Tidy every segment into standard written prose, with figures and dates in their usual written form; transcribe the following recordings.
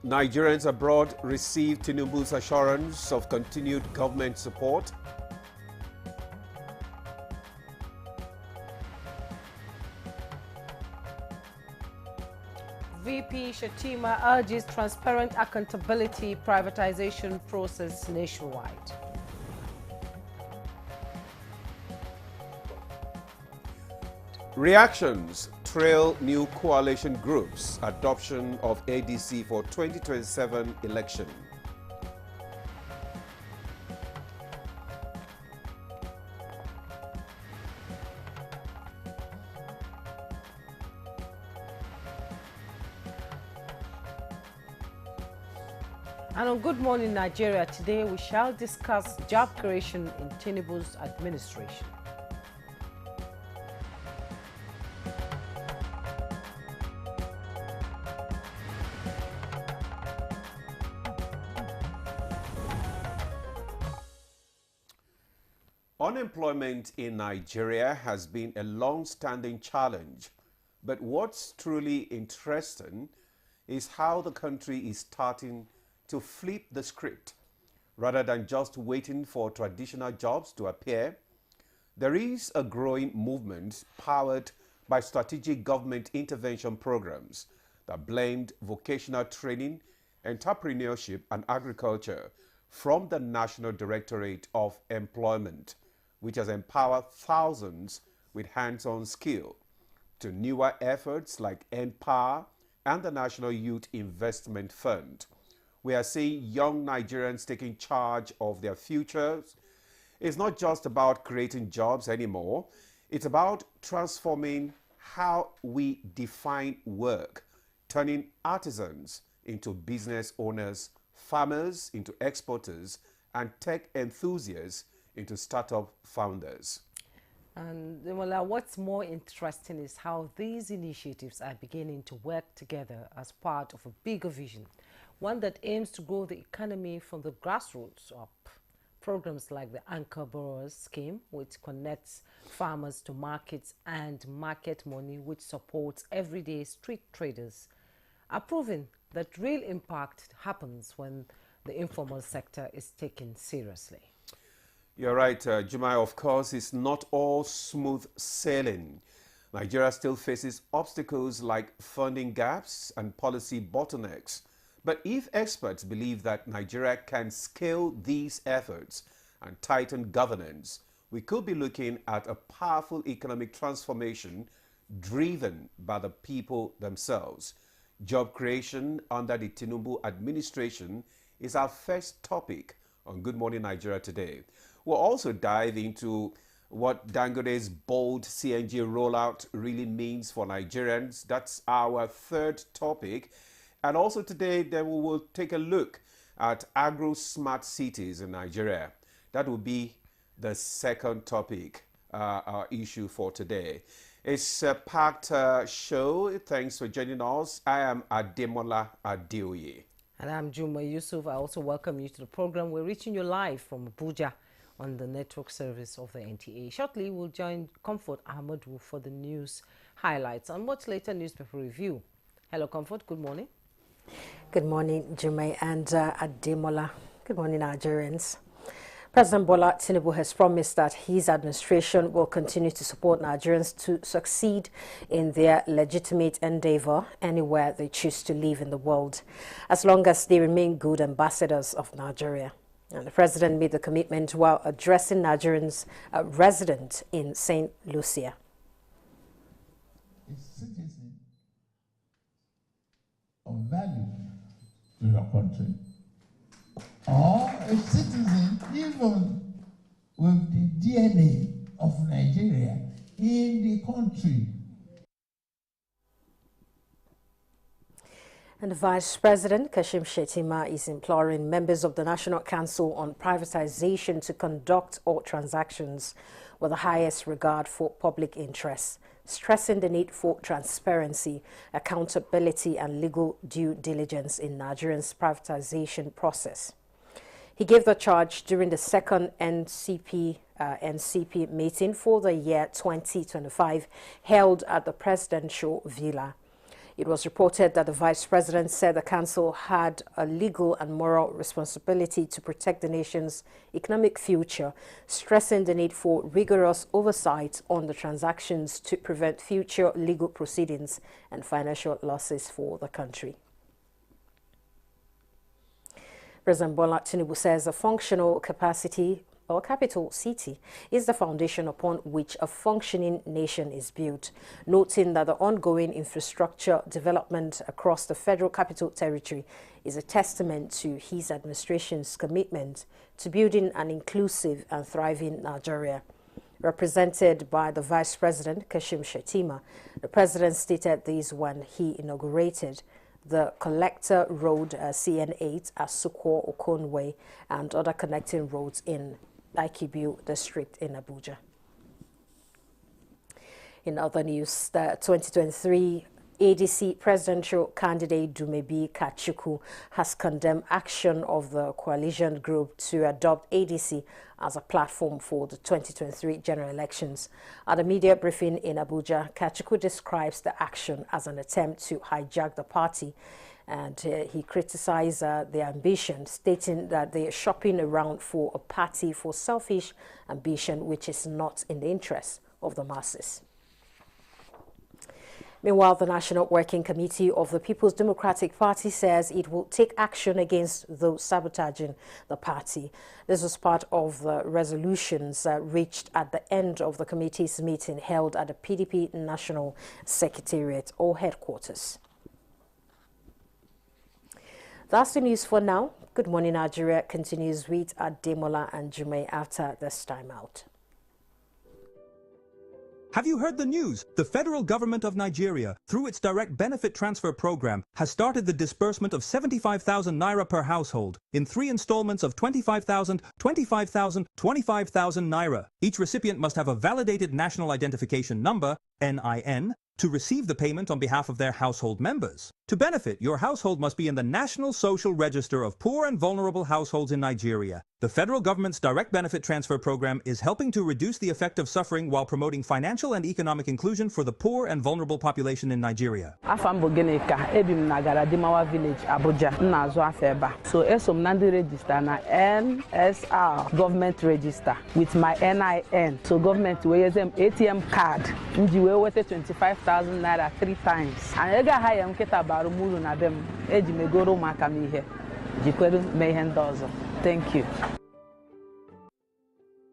Nigerians abroad receive Tinubu's assurance of continued government support. VP Shettima urges transparent accountability privatization process nationwide. Reactions trail new coalition groups' adoption of ADC for 2027 election. And on Good Morning Nigeria today, we shall discuss job creation in Tinubu's administration. Unemployment in Nigeria has been a long-standing challenge, but what's truly interesting is how the country is starting to flip the script. Rather than just waiting for traditional jobs to appear, there is a growing movement powered by strategic government intervention programs that blend vocational training, entrepreneurship, and agriculture from the National Directorate of Employment, which has empowered thousands with hands-on skill, to newer efforts like NPower and the National Youth Investment Fund. We are seeing young Nigerians taking charge of their futures. It's not just about creating jobs anymore. It's about transforming how we define work, turning artisans into business owners, farmers into exporters, and tech enthusiasts into startup founders. And well, what's more interesting is how these initiatives are beginning to work together as part of a bigger vision, one that aims to grow the economy from the grassroots up. Programs like the Anchor Borrowers Scheme, which connects farmers to markets, and Market Money, which supports everyday street traders, are proving that real impact happens when the informal sector is taken seriously. You're right, Jumai. Of course, it's not all smooth sailing. Nigeria still faces obstacles like funding gaps and policy bottlenecks. But if experts believe that Nigeria can scale these efforts and tighten governance, we could be looking at a powerful economic transformation driven by the people themselves. Job creation under the Tinubu administration is our first topic on Good Morning Nigeria today. We'll also dive into what Dangote's bold CNG rollout really means for Nigerians. That's our third topic. And also today, then we will take a look at agro-smart cities in Nigeria. That will be the second topic, our issue for today. It's a packed show. Thanks for joining us. I am Ademola Adeoye. And I'm Juma Yusuf. I also welcome you to the program. We're reaching you live from Abuja on the network service of the NTA. Shortly, we'll join Comfort Ahmadu for the news highlights and much later newspaper review. Hello, Comfort. Good morning. Good morning, Jume and Ademola. Good morning, Nigerians. President Bola Tinubu has promised that his administration will continue to support Nigerians to succeed in their legitimate endeavor anywhere they choose to live in the world, as long as they remain good ambassadors of Nigeria. And the president made the commitment while addressing Nigerians resident in St. Lucia. A citizen of value to your country, or a citizen even with the DNA of Nigeria in the country. And the Vice President, Kashim Shettima, is imploring members of the National Council on Privatization to conduct all transactions with the highest regard for public interests, stressing the need for transparency, accountability, and legal due diligence in Nigeria's privatization process. He gave the charge during the second NCP meeting for the year 2025 held at the presidential villa. It was reported that the Vice President said the Council had a legal and moral responsibility to protect the nation's economic future, stressing the need for rigorous oversight on the transactions to prevent future legal proceedings and financial losses for the country. President Bola Tinubu says a functional capacity or capital city is the foundation upon which a functioning nation is built, noting that the ongoing infrastructure development across the Federal Capital Territory is a testament to his administration's commitment to building an inclusive and thriving Nigeria. Represented by the Vice President, Kashim Shettima, the President stated this when he inaugurated the Collector Road CN8 at Suko Okonwe and other connecting roads in Aikibu district in Abuja. In other news, the 2023 ADC presidential candidate Dumebi Kachukwu has condemned action of the coalition group to adopt ADC as a platform for the 2023 general elections. At a media briefing in Abuja, Kachukwu describes the action as an attempt to hijack the party, and he criticized their ambition, stating that they are shopping around for a party for selfish ambition, which is not in the interest of the masses. Meanwhile, the National Working Committee of the People's Democratic Party says it will take action against those sabotaging the party. This was part of the resolutions reached at the end of the committee's meeting held at the PDP National Secretariat or headquarters. That's the news for now. Good Morning Nigeria continues with Ademola and Jume after this time out. Have you heard the news? The federal government of Nigeria, through its direct benefit transfer program, has started the disbursement of 75,000 naira per household in 3 installments of 25,000, 25,000, 25,000 naira. Each recipient must have a validated national identification number, NIN, to receive the payment on behalf of their household members. To benefit, your household must be in the National Social Register of Poor and Vulnerable Households in Nigeria. The federal government's direct benefit transfer program is helping to reduce the effect of suffering while promoting financial and economic inclusion for the poor and vulnerable population in Nigeria. Afambo Geneka, Ebim Nagara Dimawa Village, Abuja, Nazo Afeba. So Esom Nandi register na NSR government register with my NIN. So government will use them ATM card. Njiwe wete 25,000 naira 3 times. And ega haya mketa barumulu na dem. Eji megoro makamihe. Jikweru mehendozo. Thank you.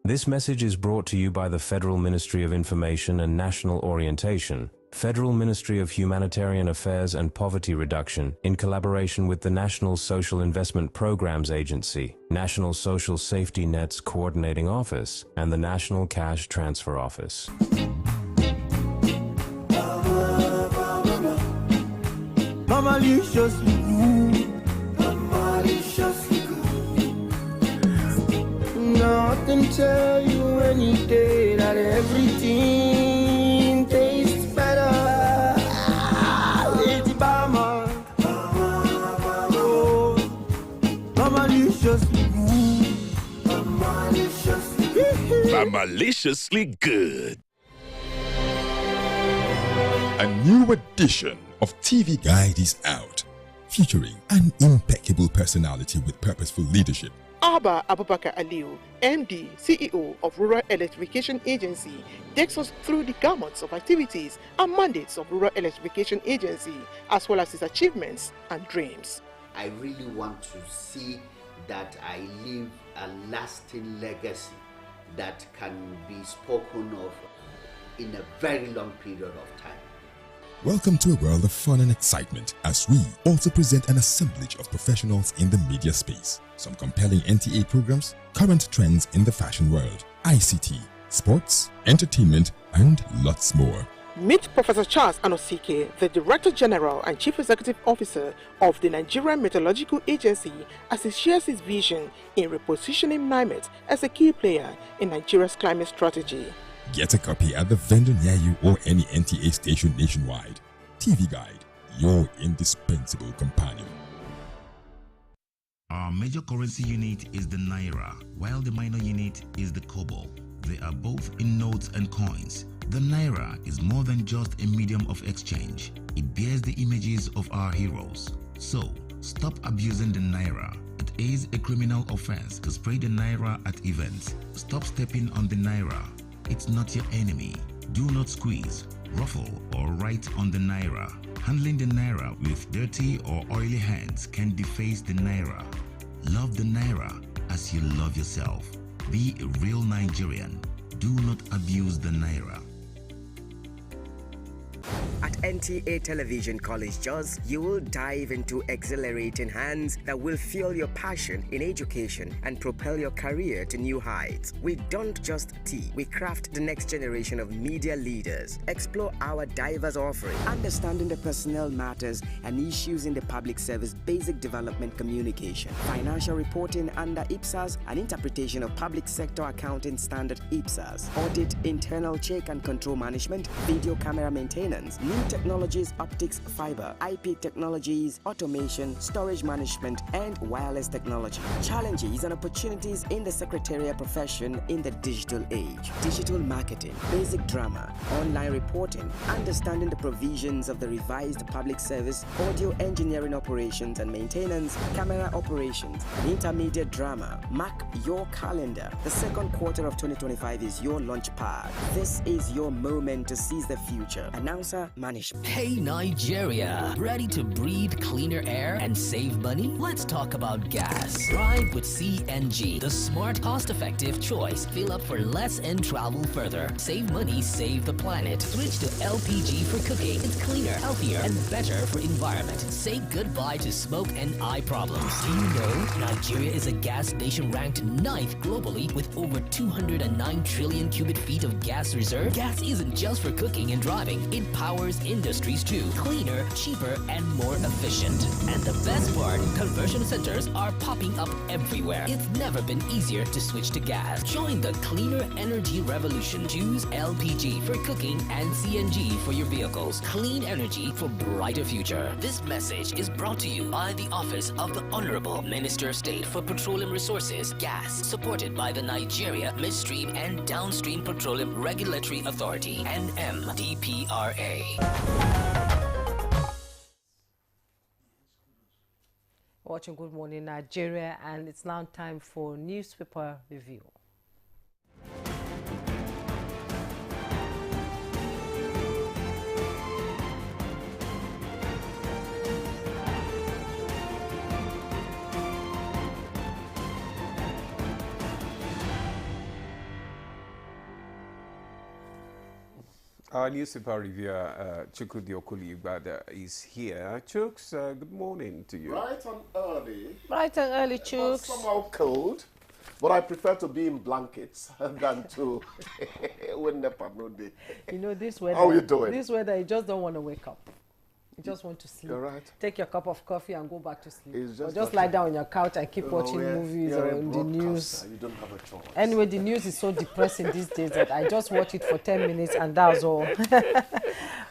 This message is brought to you by the Federal Ministry of Information and National Orientation, Federal Ministry of Humanitarian Affairs and Poverty Reduction, in collaboration with the National Social Investment Programs Agency, National Social Safety Net's Coordinating Office, and the National Cash Transfer Office. Maliciously good, maliciously good. Nothing tell you any day that everything tastes better. It's Bama, maliciously good, maliciously good. Maliciously good. A new edition of TV Guide is out, featuring an impeccable personality with purposeful leadership. Abba Abubakar Aliu, MD, CEO of Rural Electrification Agency, takes us through the gamut of activities and mandates of Rural Electrification Agency, as well as its achievements and dreams. I really want to see that I leave a lasting legacy that can be spoken of in a very long period of time. Welcome to a world of fun and excitement as we also present an assemblage of professionals in the media space. Some compelling NTA programs, current trends in the fashion world, ICT, sports, entertainment, and lots more. Meet Professor Charles Anosike, the Director General and Chief Executive Officer of the Nigerian Meteorological Agency, as he shares his vision in repositioning NIMET as a key player in Nigeria's climate strategy. Get a copy at the vendor near you or any NTA station nationwide. TV Guide, your indispensable companion. Our major currency unit is the Naira, while the minor unit is the Kobo. They are both in notes and coins, The Naira is more than just a medium of exchange. It bears the images of our heroes. So, stop abusing the Naira. It is a criminal offense to spray the Naira at events. Stop stepping on the Naira. It's not your enemy. Do not squeeze, ruffle, or write on the Naira. Handling the Naira with dirty or oily hands can deface the Naira. Love the Naira as you love yourself. Be a real Nigerian. Do not abuse the Naira. At NTA Television College JOS, you will dive into exhilarating hands that will fuel your passion in education and propel your career to new heights. We don't just teach, we craft the next generation of media leaders. Explore our diverse offering, understanding the personnel matters and issues in the public service, basic development communication, financial reporting under IPSAS, and interpretation of public sector accounting standard IPSAS, audit, internal check and control management, video camera maintenance, new technologies, optics, fiber, IP technologies, automation, storage management, and wireless technology. Challenges and opportunities in the secretarial profession in the digital age. Digital marketing, basic drama, online reporting, understanding the provisions of the revised public service, audio engineering operations and maintenance, camera operations, and intermediate drama. Mark your calendar. The second quarter of 2025 is your launch pad. This is your moment to seize the future. Announcer Management. Hey Nigeria, ready to breathe cleaner air and save money? Let's talk about gas. Drive with CNG, the smart, cost-effective choice. Fill up for less and travel further. Save money, save the planet. Switch to LPG for cooking. It's cleaner, healthier, and better for environment. Say goodbye to smoke and eye problems. Do you know Nigeria is a gas nation ranked 9th globally with over 209 trillion cubic feet of gas reserve? Gas isn't just for cooking and driving. It powers industries too. Cleaner, cheaper, and more efficient. And the best part, conversion centers are popping up everywhere. It's never been easier to switch to gas. Join the cleaner energy revolution. Choose LPG for cooking and CNG for your vehicles. Clean energy for brighter future. This message is brought to you by the Office of the Honorable Minister of State for Petroleum Resources, Gas, supported by the Nigeria Midstream and Downstream Petroleum Regulatory Authority, NMDPRA. Watching Good Morning Nigeria, and it's now time for newspaper review. Our newspaper reviewer, Chukwudi Okuli-Igbada, is here. Chooks, good morning to you. Bright and early. Bright and early, Chooks. Somehow cold, but I prefer to be in blankets than to win the panode. You know, this weather. How are you doing? This weather, you just don't want to wake up. You just want to sleep. You're right. Take your cup of coffee and go back to sleep. It's Or just lie down on your couch and keep watching movies or in the news. You don't have a choice. Anyway, the news is so depressing these days that I just watch it for 10 minutes and that's all.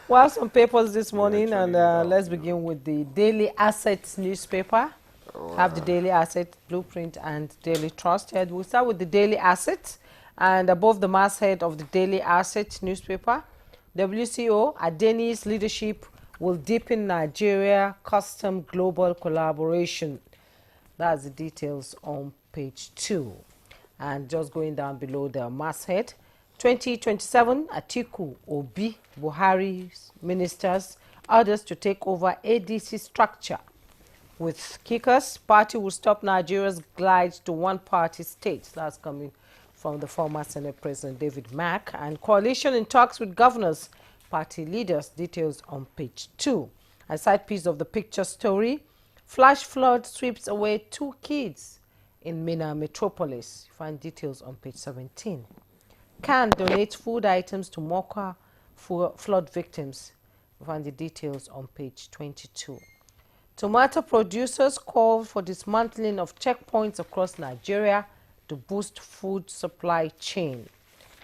We have some papers this morning, and let's begin with the Daily Assets newspaper. Have the Daily Asset, Blueprint, and Daily Trust head. We'll start with the Daily Asset, and above the masthead of the Daily Asset newspaper, WCO, Adeni's leadership will deepen Nigeria custom global collaboration. That's the details on page 2. And just going down below the masthead, 2027, Atiku, Obi, Buhari's ministers, others to take over ADC structure. With kickers, party will stop Nigeria's glide to one-party state. That's coming from the former Senate President David Mack. And coalition in talks with governors, party leaders. Details on page 2. A side piece of the picture story, flash flood sweeps away 2 kids in Minna Metropolis. You find details on page 17. CAN donates food items to Mokwa flood victims. You find the details on page 22. Tomato producers call for dismantling of checkpoints across Nigeria to boost food supply chain.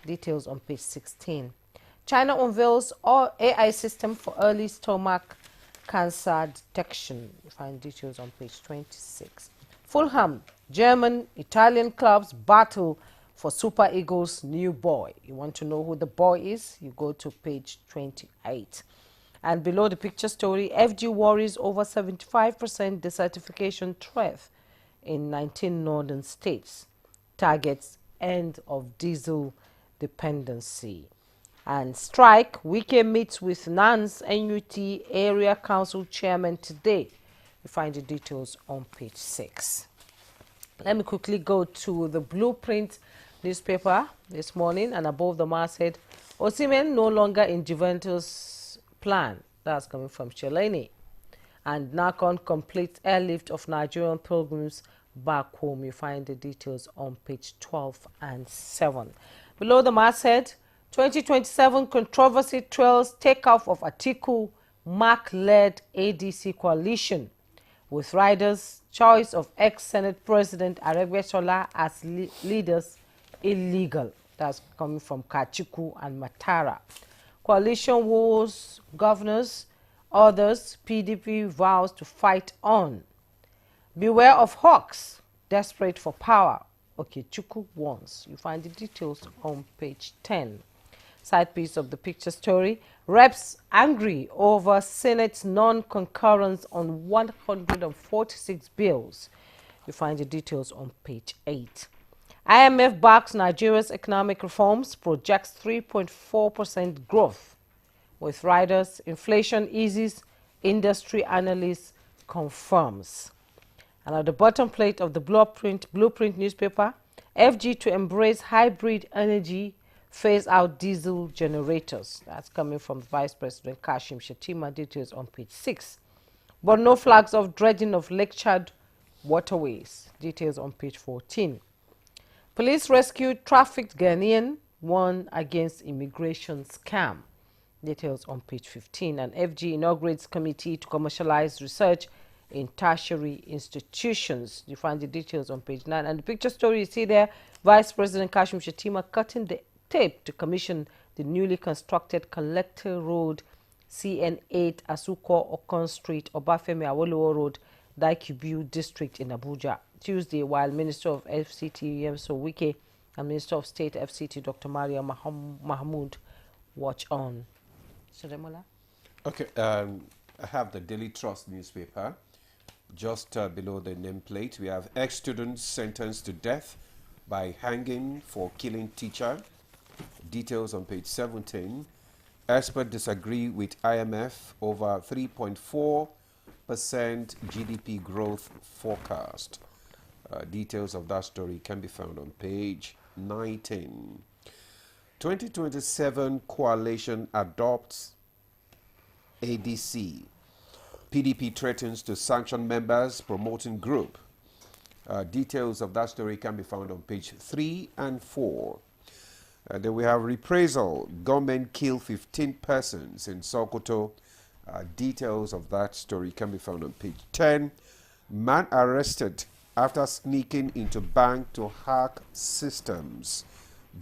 Details on page 16. China unveils AI system for early stomach cancer detection. You find details on page 26. Fulham, German, Italian clubs battle for Super Eagles' new boy. You want to know who the boy is? You go to page 28. And below the picture story, FG worries over 75% desertification threat in 19 northern states. Targets end of diesel dependency. And strike, Wike meets with NANS NUT Area Council Chairman today. You find the details on page 6. Let me quickly go to the Blueprint newspaper this morning, and above the masthead, Osimhen no longer in Juventus plan. That's coming from Sheleni. And NACON completes airlift of Nigerian pilgrims back home. You find the details on page 12 and 7. Below the masthead, 2027 controversy trails takeoff of Atiku Mark-led ADC coalition, with riders' choice of ex-Senate President Aregbesola as leaders illegal. That's coming from Kachiku and Matara. Coalition wars governors, others, PDP vows to fight on. Beware of hawks, desperate for power. Okechukwu warns. You find the details on page 10. Side piece of the picture story. Reps angry over Senate's non-concurrence on 146 bills. You find the details on page 8. IMF backs Nigeria's economic reforms, projects 3.4% growth. With riders, inflation eases, industry analyst confirms. And at the bottom plate of the Blueprint newspaper, FG to embrace hybrid energy, phase out diesel generators. That's coming from Vice President Kashim Shettima. Details on page 6. But no flags of dredging of Lake Chad waterways. Details on page 14. Police rescued trafficked Ghanaian, warned against immigration scam. Details on page 15. And FG inaugurates committee to commercialize research in tertiary institutions. You find the details on page 9. And the picture story you see there, Vice President Kashim Shettima cutting the tape to commission the newly constructed Collector Road, CN8, Asuko Okon Street, Obafemi Awolowo Road, Daikubu District in Abuja. Tuesday, while Minister of FCT Yemso Wike and Minister of State FCT Dr. Maria Mahmoud watch on. Sodemola? Okay, I have the Daily Trust newspaper. Just below the nameplate, we have ex-students sentenced to death by hanging for killing teacher. Details on page 17. Experts disagree with IMF over 3.4% GDP growth forecast. Details of that story can be found on page 19. 2027 coalition adopts ADC. PDP threatens to sanction members promoting group. Details of that story can be found on page 3 and 4. Then we have reprisal. Gunmen kill 15 persons in Sokoto. Details of that story can be found on page 10. Man arrested after sneaking into bank to hack systems.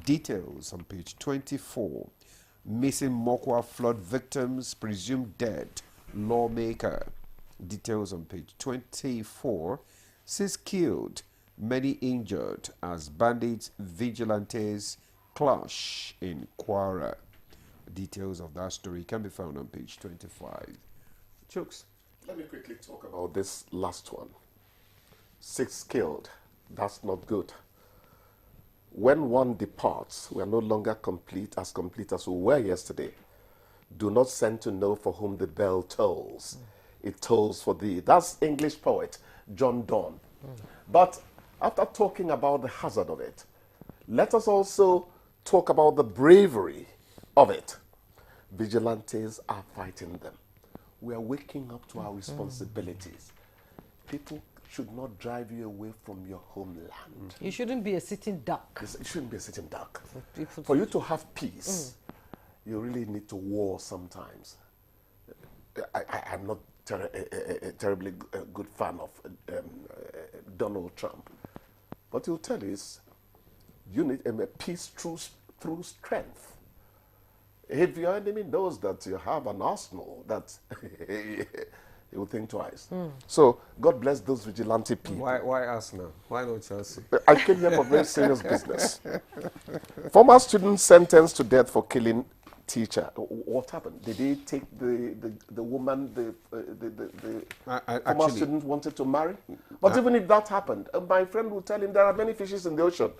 Details on page 24. Missing Mokwa flood victims presumed dead. Lawmaker. Details on page 24. 6 killed, many injured as bandits, vigilantes clash in Kwara. Details of that story can be found on page 25. Chooks. Let me quickly talk about this last one. 6 killed. That's not good. When one departs, we are no longer complete as we were yesterday. Do not send to know for whom the bell tolls. It tolls for thee. That's English poet John Donne. But after talking about the hazard of it, let us also talk about the bravery of it. Vigilantes are fighting them. We are waking up to our responsibilities. People should not drive you away from your homeland. You shouldn't be a sitting duck. It shouldn't be a sitting duck. For you to have peace, you really need to war sometimes. I'm not a terribly good fan of Donald Trump. What he'll tell you is, you need a peace through strength. If your enemy knows that you have an arsenal that he will think twice. So God bless those vigilante people. Why us now? Why not Chelsea? I came here for very serious business. Former student sentenced to death for killing teacher. What happened? Did he take the woman the former student wanted to marry? But even if that happened, my friend will tell him there are many fishes in the ocean.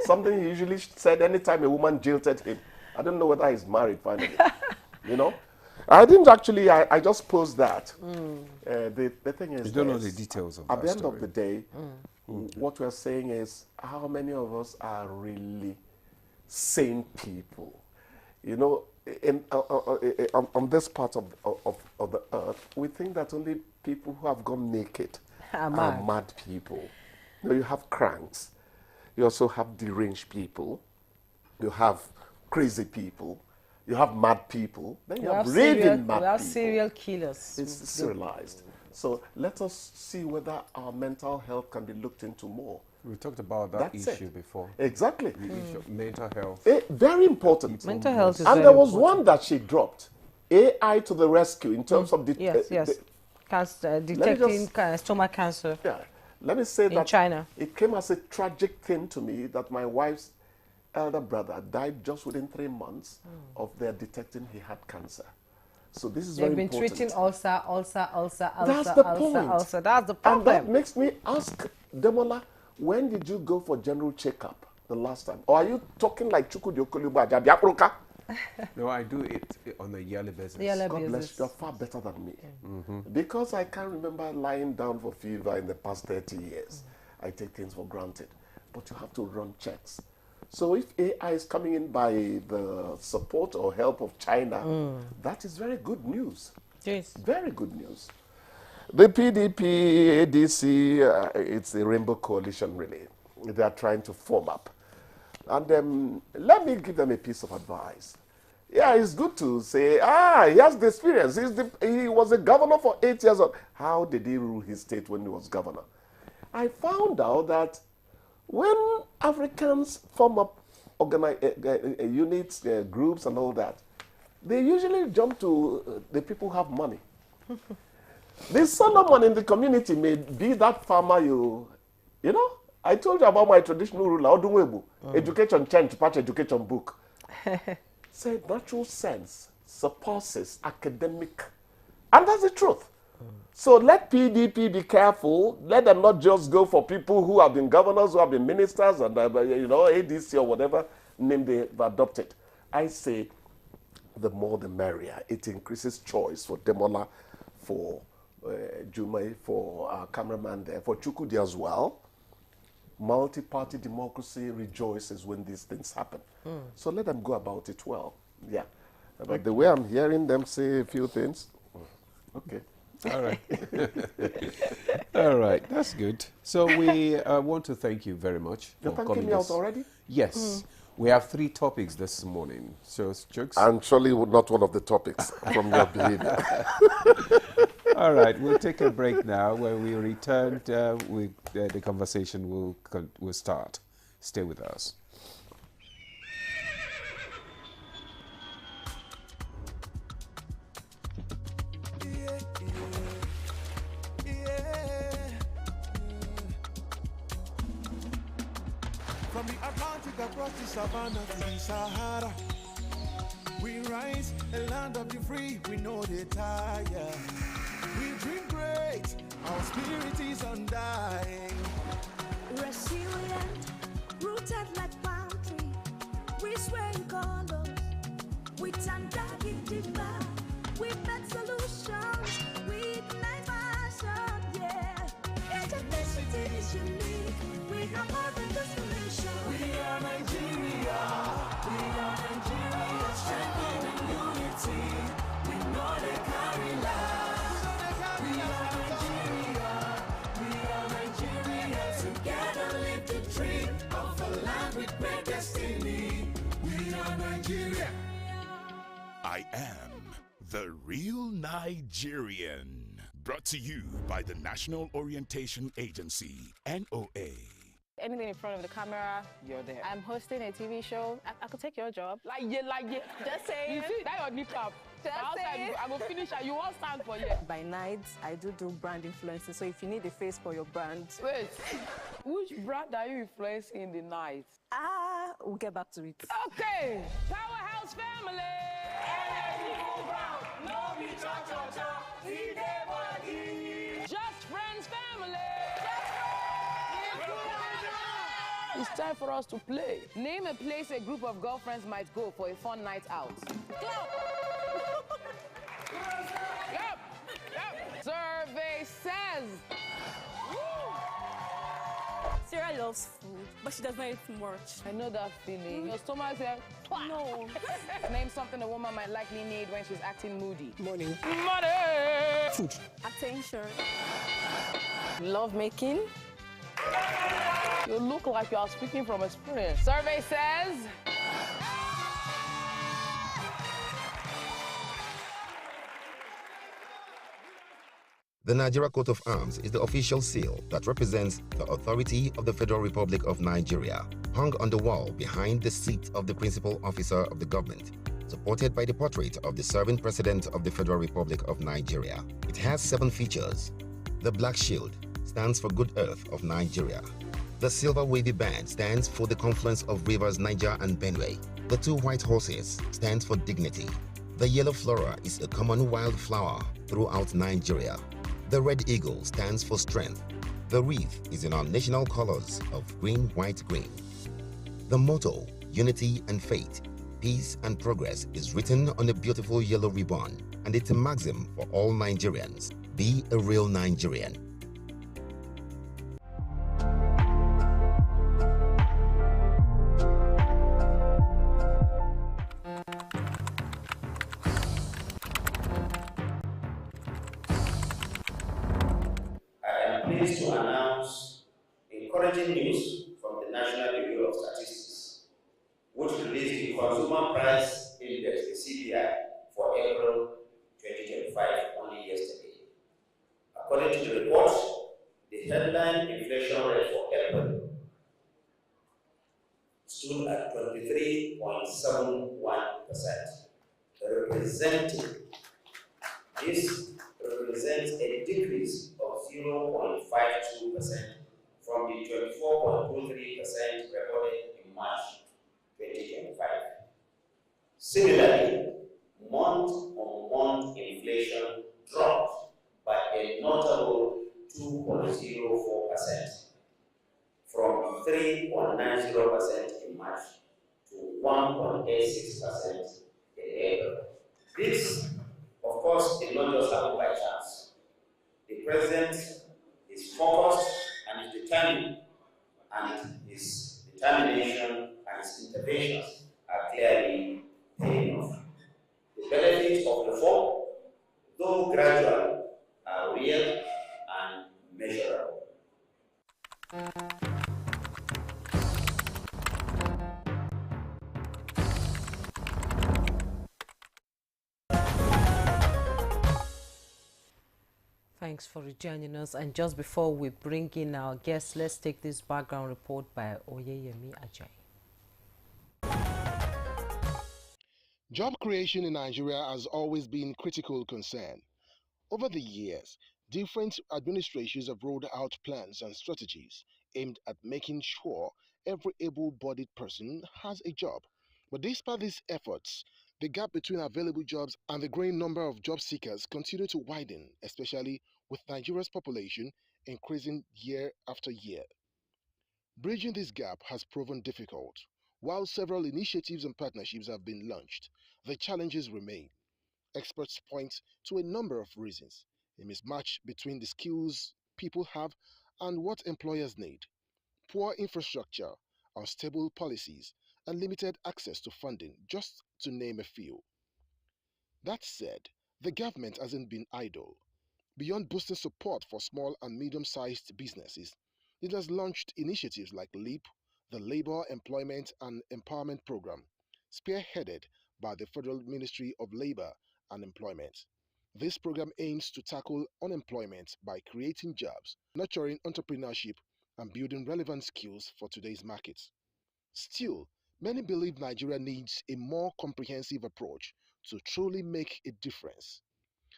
Something he usually said anytime a woman jilted him. I don't know whether he's married finally. You know? I didn't actually, I just posed that. The thing is, you don't know the details of that. At the end of the day, what we're saying is how many of us are really sane people? You know, on this part of the earth, we think that only people who have gone naked are mad people. You know, you have cranks. You also have deranged people. You have crazy people. You have mad people. Then you have raving mad people. We have serial killers. It's serialized. So let us see whether our mental health can be looked into more. We talked about that issue before. Exactly. The issue of mental health. Very important. Mental health is and very there was important. one that she dropped. AI to the rescue in terms of the... detecting stomach cancer. Yeah. Let me say that in China. It came as a tragic thing to me that my wife's elder brother died just within 3 months of their detecting he had cancer. So this is very important. They've been treating ulcer. That's the point. That's the problem. And that makes me ask Demola, when did you go for general checkup the last time? Or are you talking like Chukwudi? No, I do it on a yearly basis. God bless you. You're far better than me. Because I can't remember lying down for fever in the past 30 years. I take things for granted. But you have to run checks. So if AI is coming in by the support or help of China, that is very good news. Yes. Very good news. The PDP, ADC, it's a rainbow coalition, really. They are trying to form up. And let me give them a piece of advice. Yeah, it's good to say, he has the experience. He was a governor for 8 years. How did he rule his state when he was governor? I found out that when Africans form up units, groups and all that, they usually jump to the people who have money. The Solomon in the community may be that farmer you know. I told you about my traditional ruler, Odunwebu, education change, patch education book. Say natural sense surpasses academic. And that's the truth. So let PDP be careful. Let them not just go for people who have been governors, who have been ministers, and ADC or whatever name they've adopted. I say the more the merrier. It increases choice for Demola, for Jumai, for our cameraman there, for Chukwudi as well. Multi-party democracy rejoices when these things happen. So let them go about it well. Yeah. But the way I'm hearing them say a few things, okay. All right. All right, that's good. So we want to thank you very much for You're thanking me out already? Yes. We have 3 topics this morning. So, Jokes? And surely not one of the topics from your behavior. All right, we'll take a break now. When we return, the conversation will start. Stay with us. From the Atlantic across the savannah to the Sahara, we rise, a land of the free, we know they tire. We dream great, our spirit is undying. Resilient, rooted like palm tree, we sway in colors, with undoubted back, we make solutions, we ignite passion, yeah. Ethnicity is unique, we have more than just a nation. We are Nigeria, strengthening unity, we know they carry lives. We are Nigeria, together live the dream of a land with great destiny. We are Nigeria. I am the real Nigerian. Brought to you by the National Orientation Agency, NOA. Anything in front of the camera, you're there. I'm hosting a TV show. I could take your job. Like, just saying. You see, that your nip up. Outside, I will finish and you won't stand for you. By night, I do brand influencing. So if you need a face for your brand. Wait, which brand are you influencing in the night? We'll get back to it. Okay, Powerhouse family. Just Friends family. It's time for us to play. Name a place a group of girlfriends might go for a fun night out. Yep. Survey says. Sarah loves food, but she does not eat much. I know that feeling. Your stomach says, no. Name something a woman might likely need when she's acting moody. Money. Money! Food. Attention. Love making. You look like you are speaking from experience. Survey says. The Nigeria Coat of Arms is the official seal that represents the authority of the Federal Republic of Nigeria, hung on the wall behind the seat of the principal officer of the government, supported by the portrait of the serving president of the Federal Republic of Nigeria. It has 7 features. The black shield stands for Good Earth of Nigeria. The silver wavy band stands for the confluence of rivers Niger and Benue. The 2 white horses stands for dignity. The yellow flora is a common wildflower throughout Nigeria. The red eagle stands for strength. The wreath is in our national colors of green, white, green. The motto, unity and faith, peace and progress, is written on a beautiful yellow ribbon, and it's a maxim for all Nigerians. Be a real Nigerian. Pleased to announce encouraging news from the National Bureau of Statistics, which released the Consumer Price Index, the CPI, for April 2025 only yesterday. According to the report, the headline inflation rate for April stood at 23.71%, this represents a decrease of 0.52% from the 24.23% recorded in March 2025. Similarly, month-on-month inflation dropped by a notable 2.04% from 3.90% in March to 1.86% in April. This, of course, did not just happen by chance. The president is focused and is determined, and his determination and his interventions are clearly paying off. The benefits of reform, though gradual, are real and measurable. Thanks for rejoining us. And just before we bring in our guests, let's take this background report by Oyeyemi Ajay. Job creation in Nigeria has always been critical concern. Over the years, different administrations have rolled out plans and strategies aimed at making sure every able-bodied person has a job. But despite these efforts, the gap between available jobs and the growing number of job seekers continue to widen, especially with Nigeria's population increasing year after year. Bridging this gap has proven difficult. While several initiatives and partnerships have been launched, the challenges remain. Experts point to a number of reasons: a mismatch between the skills people have and what employers need, poor infrastructure, unstable policies, and limited access to funding, just to name a few. That said, the government hasn't been idle. Beyond boosting support for small and medium-sized businesses, it has launched initiatives like LEAP, the Labor, Employment and Empowerment Program, spearheaded by the Federal Ministry of Labor and Employment. This program aims to tackle unemployment by creating jobs, nurturing entrepreneurship, and building relevant skills for today's markets. Still, many believe Nigeria needs a more comprehensive approach to truly make a difference.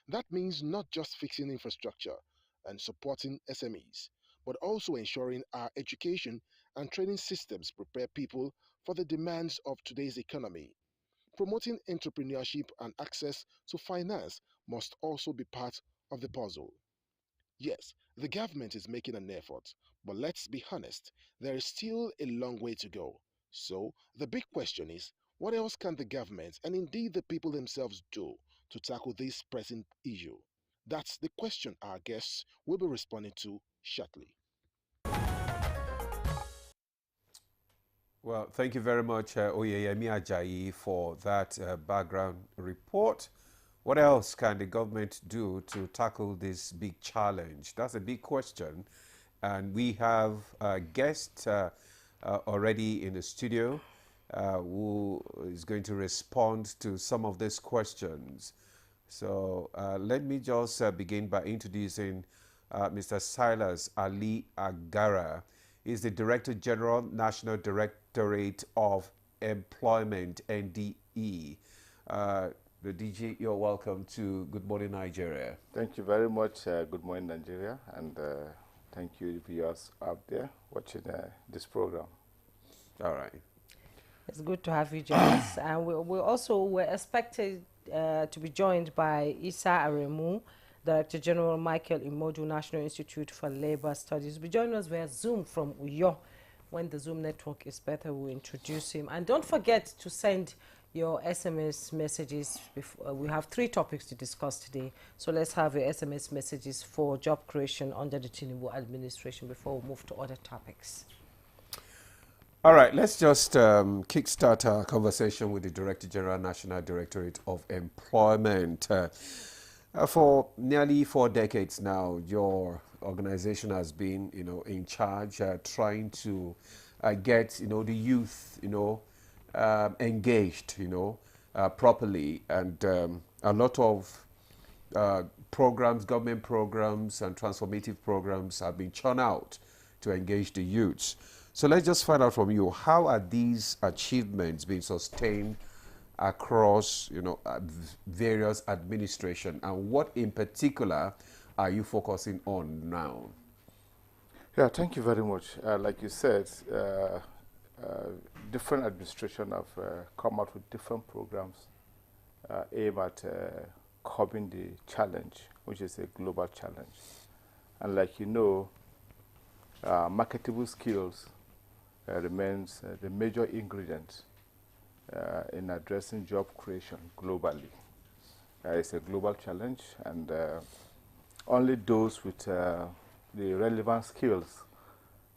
That means not just fixing infrastructure and supporting SMEs, but also ensuring our education and training systems prepare people for the demands of today's economy. Promoting entrepreneurship and access to finance must also be part of the puzzle. Yes, the government is making an effort, but let's be honest, there is still a long way to go. So, the big question is, what else can the government and indeed the people themselves do to tackle this pressing issue? That's the question our guests will be responding to shortly. Well, thank you very much, Oyeyemi Ajayi, for that background report. What else can the government do to tackle this big challenge? That's a big question. And we have a guest already in the studio who is going to respond to some of these questions. So let me just begin by introducing Mr. Silas Ali Agara. He's the Director General, National Directorate of Employment, NDE. The DG, you're welcome to Good Morning Nigeria. Thank you very much. Good morning, Nigeria, and thank you, viewers out there watching this program. All right. It's good to have you join us. And we're expected to be joined by Isa Aremu, Director General Michael Imodu, National Institute for Labor Studies. Will be joining us via Zoom from Uyo. When the Zoom network is better, we'll introduce him. And don't forget to send your SMS messages. We have 3 topics to discuss today. So let's have your SMS messages for job creation under the Tinubu administration before we move to other topics. All right, let's just kickstart our conversation with the Director General, National Directorate of Employment. For nearly 4 decades now, your organization has been, in charge, trying to get, the youth, engaged, properly, and a lot of programs, government programs, and transformative programs have been churned out to engage the youths. So let's just find out from you, how are these achievements being sustained across, various administration, and what in particular are you focusing on now? Yeah, thank you very much. Like you said, different administration have come out with different programs aimed at curbing the challenge, which is a global challenge. And like you know, marketable skills remains the major ingredient in addressing job creation globally. It's a global challenge, and only those with the relevant skills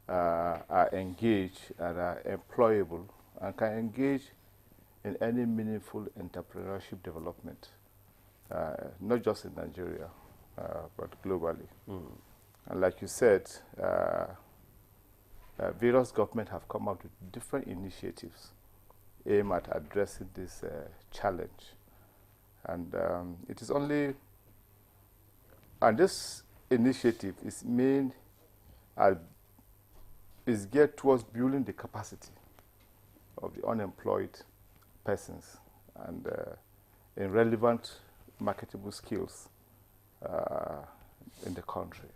are engaged and are employable and can engage in any meaningful entrepreneurship development, not just in Nigeria, but globally. And like you said, various governments have come out with different initiatives aimed at addressing this challenge. And it is only, and this initiative is is geared towards building the capacity of the unemployed persons and in relevant marketable skills in the country.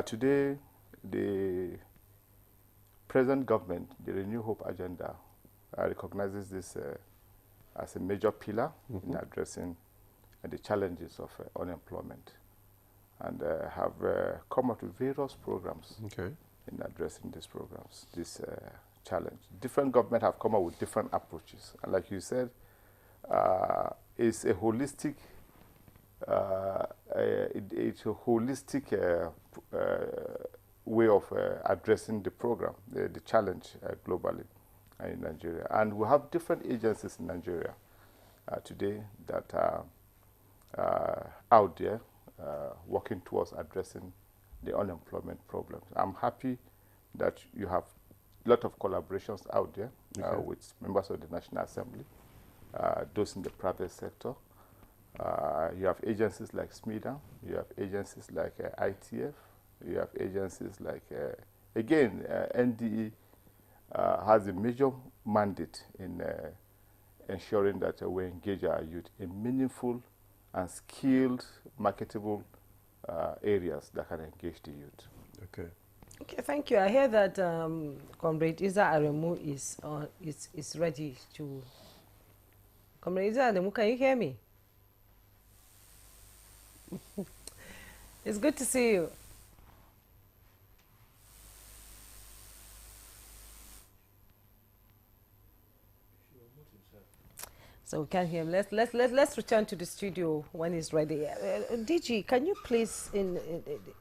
Today, the present government, the Renew Hope agenda, recognizes this as a major pillar in addressing the challenges of unemployment, and have come up with various programs in addressing these programs, this challenge. Different governments have come up with different approaches, and like you said, it's a holistic way of addressing the program, the challenge globally in Nigeria. And we have different agencies in Nigeria today that are out there working towards addressing the unemployment problems. I'm happy that you have a lot of collaborations out there with members of the National Assembly, those in the private sector. You have agencies like SMIDA, you have agencies like ITF, you have agencies like, again, NDE has a major mandate in ensuring that we engage our youth in meaningful and skilled, marketable areas that can engage the youth. Okay. Okay, thank you. I hear that Comrade Isa Aremu is ready to. Comrade Isa Aremu, can you hear me? It's good to see you. So we can hear him. Let's return to the studio when he's ready. DG, can you please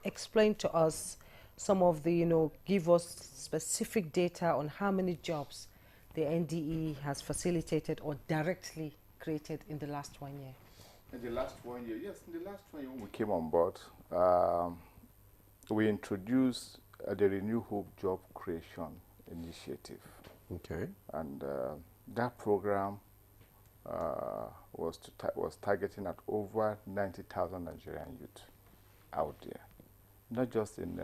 explain to us some of the, give us specific data on how many jobs the NDE has facilitated or directly created in the last 1 year? In the last 1 year, yes. In the last 1 year when we came on board, we introduced the Renew Hope Job Creation Initiative. Okay. And that program was targeting at over 90,000 Nigerian youth out there, not just in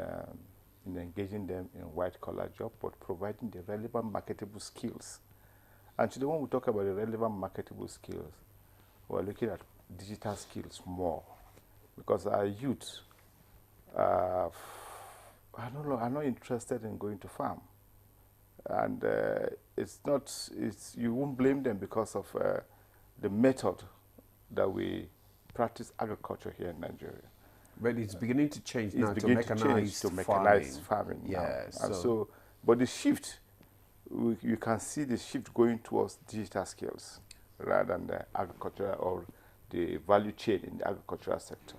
engaging them in white-collar job, but providing the relevant marketable skills. And today when we talk about the relevant marketable skills, we're looking at digital skills more, because our youth are not interested in going to farm. And you won't blame them because of the method that we practice agriculture here in Nigeria. But it's beginning to change now to mechanized farming now. Yes. And but the shift, you can see the shift going towards digital skills rather than the agriculture or the value chain in the agricultural sector.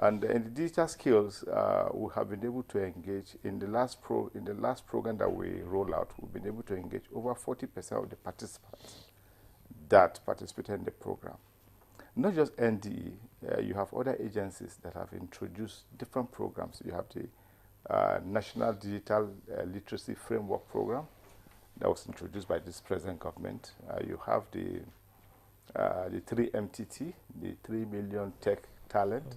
And in the digital skills, we have been able to engage in the last program that we roll out. We've been able to engage over 40% of the participants that participated in the program. Not just NDE, you have other agencies that have introduced different programs. You have the National Digital Literacy Framework Program that was introduced by this present government. You have the 3MTT, the 3 Million Tech Talent,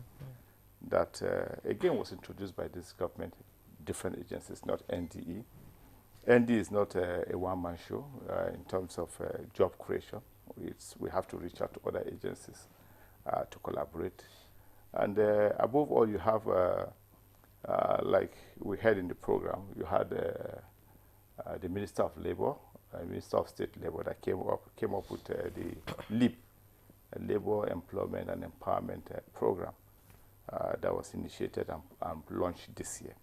that again was introduced by this government, different agencies, not NDE. NDE is not a one-man show in terms of job creation. We have to reach out to other agencies to collaborate. And above all, you have, like we had in the program, you had the Minister of Labor, Minister of State Labor that came up with the LEAP, Labor Employment and Empowerment Program that was initiated and launched this year.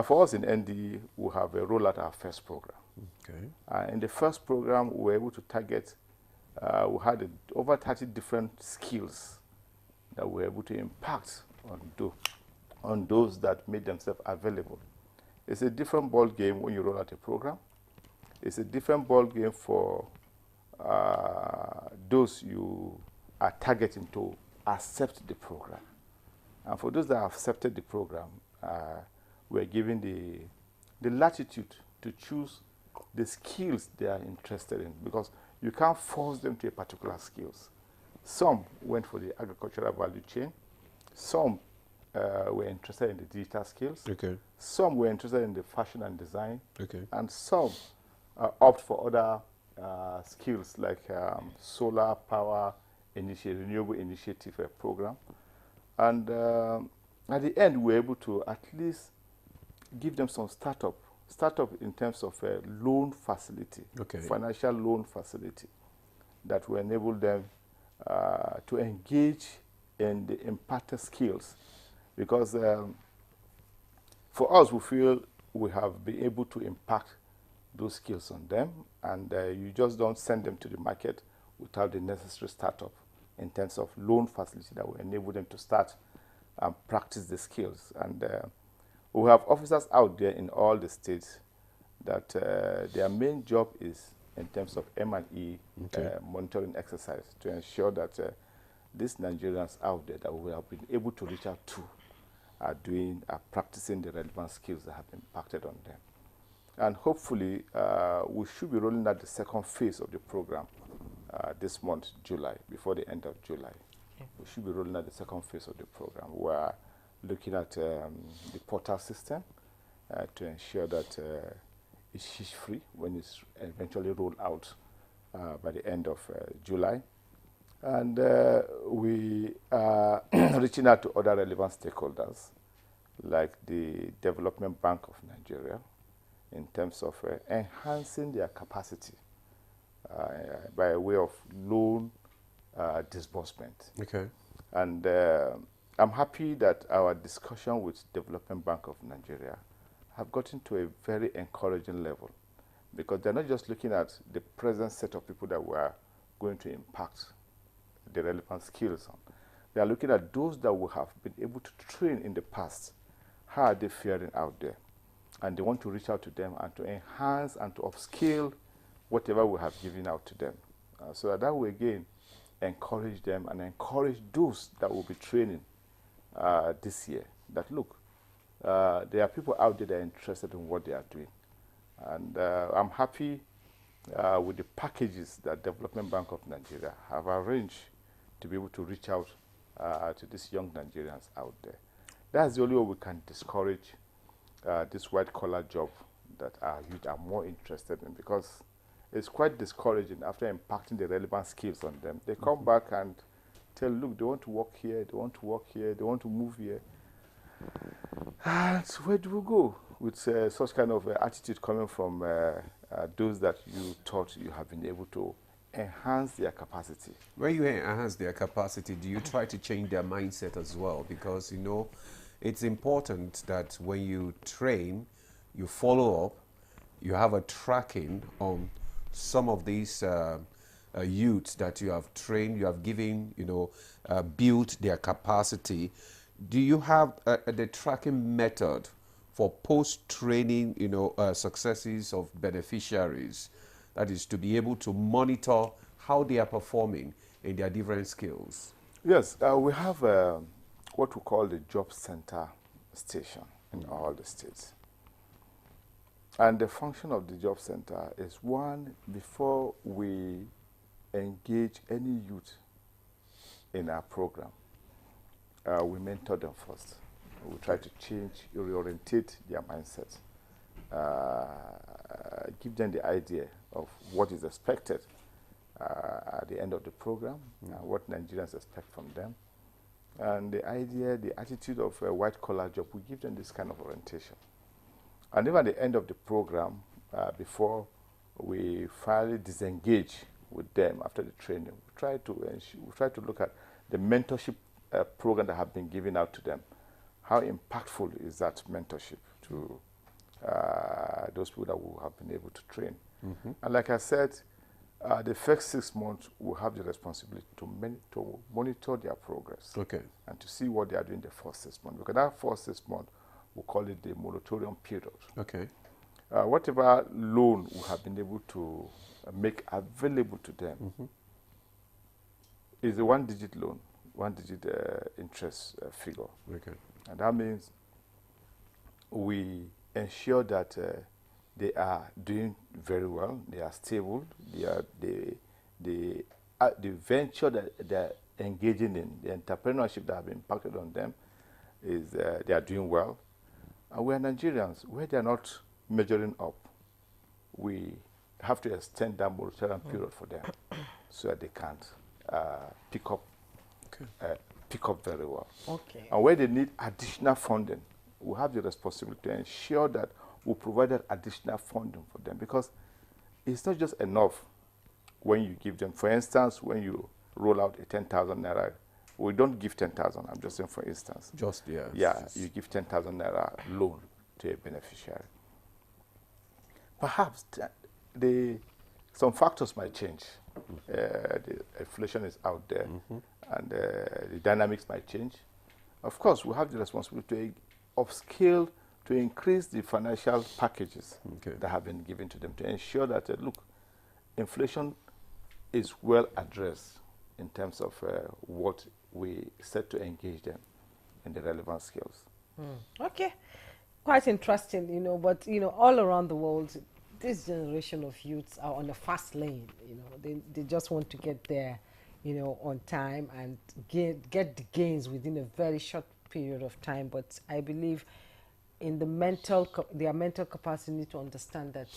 For us in NDE, we have rolled out our first program. Okay. In the first program, we were able to target, we had over 30 different skills that we were able to impact on those that made themselves available. It's a different ball game when you roll out a program. It's a different ball game for those you are targeting to accept the program. And for those that have accepted the program, we're given the latitude to choose the skills they are interested in, because you can't force them to a particular skills. Some went for the agricultural value chain. Some were interested in the digital skills. Okay. Some were interested in the fashion and design. Okay. And some opt for other skills like solar power initiative, renewable initiative program. And at the end, we were able to at least give them some startup in terms of a loan facility, financial loan facility, that will enable them to engage in the imparted skills. Because for us, we feel we have been able to impact those skills on them, and you just don't send them to the market without the necessary startup in terms of loan facility that will enable them to start and practice the skills. And we have officers out there in all the states that their main job is in terms of M&E monitoring exercise to ensure that these Nigerians out there that we have been able to reach out to are practicing the relevant skills that have impacted on them. And hopefully, we should be rolling out the second phase of the program this month, July, before the end of July. Okay. We should be rolling out the second phase of the program. We're looking at the portal system to ensure that it's fish-free when it's eventually rolled out by the end of July. And we are reaching out to other relevant stakeholders, like the Development Bank of Nigeria, in terms of enhancing their capacity by way of loan disbursement. Okay. And I'm happy that our discussion with Development Bank of Nigeria have gotten to a very encouraging level, because they're not just looking at the present set of people that we are going to impact the relevant skills on. They are looking at those that we have been able to train in the past. How are they faring out there? And they want to reach out to them and to enhance and to upscale whatever we have given out to them. So that way, again, encourage them and encourage those that will be training this year, that look, there are people out there that are interested in what they are doing. And I'm happy with the packages that Development Bank of Nigeria have arranged to be able to reach out to these young Nigerians out there. That's the only way we can discourage this white-collar job that our youth are more interested in, because it's quite discouraging after impacting the relevant skills on them. They come back and tell, look, they want to work here, they want to work here, they want to move here. And where do we go with such kind of attitude coming from those that you thought you have been able to enhance their capacity? When you enhance their capacity, do you try to change their mindset as well? Because, you know, it's important that when you train, you follow up, you have a tracking on some of these youths that you have trained, you have given, you know, built their capacity. Do you have the tracking method for post-training, you know, successes of beneficiaries? That is, to be able to monitor how they are performing in their different skills. Yes, we have what we call the job center station in all the states. And the function of the job center is, one, before we engage any youth in our program, we mentor them first. We try to change, reorientate their mindset, give them the idea of what is expected at the end of the program, what Nigerians expect from them. And the idea, the attitude of a white-collar job, we give them this kind of orientation. And even at the end of the program, before we finally disengage with them after the training, we try to look at the mentorship program that have been given out to them. How impactful is that mentorship to those people that we have been able to train? And like I said, the first 6 months we have the responsibility to monitor their progress. Okay. And to see what they are doing the first 6 months. Because that first 6 months, we call it the moratorium period. Okay. Whatever loan we have been able to make available to them is a one-digit loan, one-digit interest figure. Okay. And that means we ensure that they are doing very well, they are stable, the venture that they're engaging in, the entrepreneurship that have impacted on them, is they are doing well. And we are Nigerians, where they are not measuring up, we have to extend that moratorium period for them so that they can't pick up very well. Okay. And where they need additional funding, we have the responsibility to ensure that we provide that additional funding for them, because it's not just enough when you give them. For instance, when you roll out a 10,000 naira, we don't give 10,000. I'm just saying, for instance. Just, yeah. Yeah, you give 10,000 naira loan to a beneficiary. Perhaps some factors might change. The inflation is out there, and the dynamics might change. Of course, we have the responsibility to upscale, to increase the financial packages that have been given to them, to ensure that, look, inflation is well addressed in terms of what we set to engage them in the relevant skills. Okay, quite interesting, you know, but, you know, all around the world, this generation of youths are on a fast lane, you know, they just want to get there, you know, on time and get the gains within a very short period of time. But I believe in their mental capacity to understand that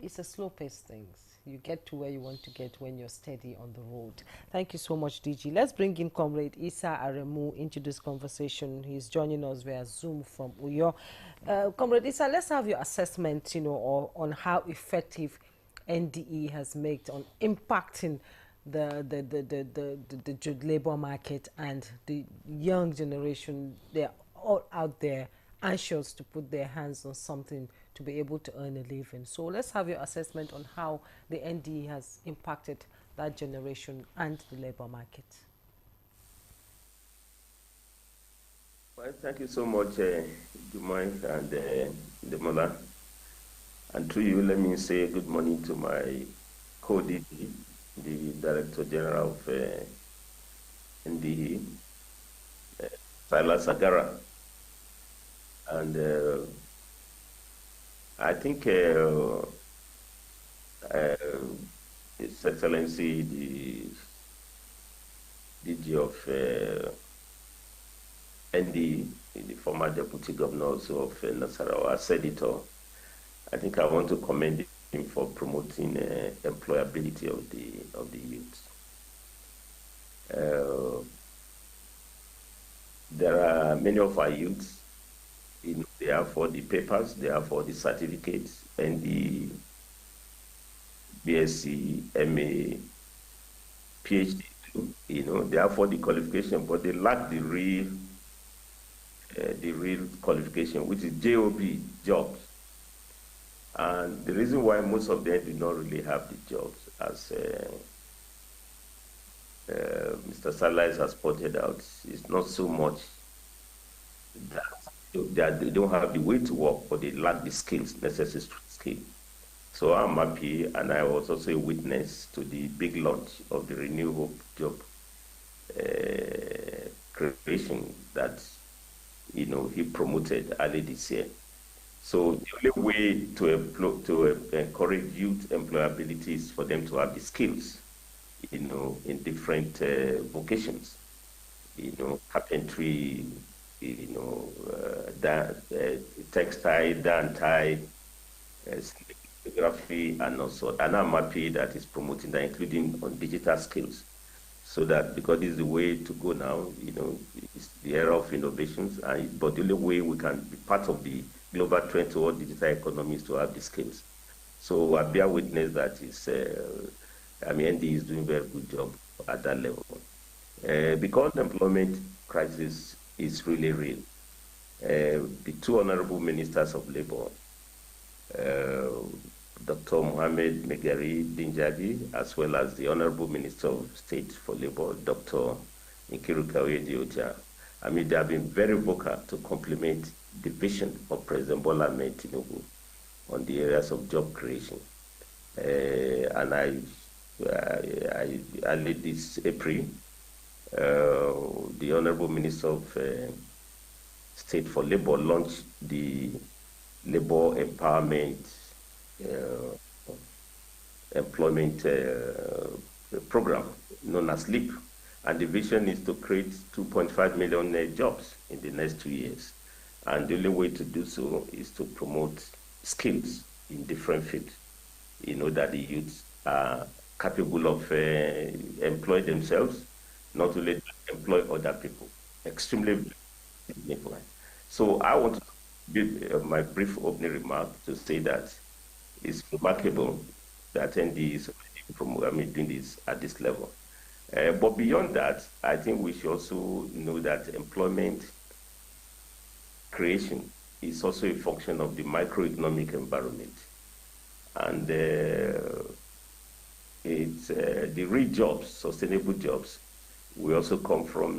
it's a slow-paced thing. You get to where you want to get when you're steady on the road. Thank you so much, DG. Let's bring in Comrade Issa Aremu into this conversation. He's joining us via Zoom from Uyo. Comrade Issa, let's have your assessment, on how effective NDE has made on impacting the labor market and the young generation. They're all out there anxious to put their hands on something to be able to earn a living. So let's have your assessment on how the NDE has impacted that generation and the labor market. Well, thank you so much, Dumai and Demola. And to you, let me say good morning to my co-DG, the Director General of NDE, Silas Agara. And I think His Excellency, the DG of NDE, the former Deputy Governor also of Nasarawa, said it all. I think I want to commend him for promoting employability of the youth. There are many of our youths. They are for the papers, they are for the certificates, and the BSc, MA, PhD, they are for the qualification, but they lack the real qualification, which is JOB, jobs. And the reason why most of them do not really have the jobs, as Mr. Salas has pointed out, is not so much that they don't have the way to work, but they lack the skills, necessary skills. So I'm happy, and I was also a witness to the big launch of the Renew Hope job creation that he promoted early this year. So the only way to encourage youth employability is for them to have the skills, in different vocations, carpentry, textile, dye, calligraphy, and also. And I'm happy that it's promoting that, including on digital skills, so that because this is the way to go now. It's the era of innovations, but the only way we can be part of the global trend toward digital economy is to have the skills. So I bear witness that ND is doing a very good job at that level. Because the employment crisis is really real. The two honorable ministers of labor, Dr. Mohamed Megari Dinjabi, as well as the honorable minister of state for labor, Dr. Nkiru Kawede Oja, they have been very vocal to complement the vision of President Bola Ahmed Tinubu on the areas of job creation. And I led this April, the honorable minister of State for Labor launched the Labor Empowerment Employment Program known as LEAP, and the vision is to create 2.5 million jobs in the next 2 years. And the only way to do so is to promote skills in different fields, that the youths are capable of employ themselves, not only employ other people. Extremely significant. So I want to give my brief opening remark to say that it's remarkable that ND is doing this at this level. But beyond that, I think we should also know that employment creation is also a function of the microeconomic environment. And it's the real jobs, sustainable jobs, will also come from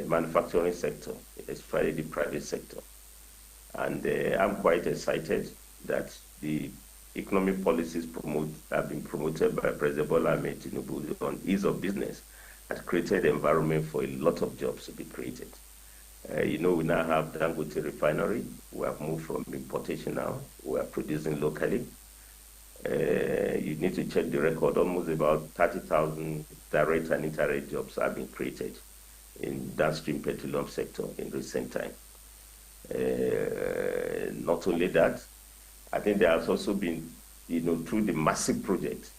manufacturing sector, especially the private sector. And I'm quite excited that the economic policies have been promoted by President Bola Ahmed Tinubu on ease of business, has created an environment for a lot of jobs to be created. We now have Dangote refinery. We have moved from importation now. We are producing locally. You need to check the record. Almost about 30,000 direct and indirect jobs have been created in downstream petroleum sector in recent time. Not only that, I think there has also been through the massive project,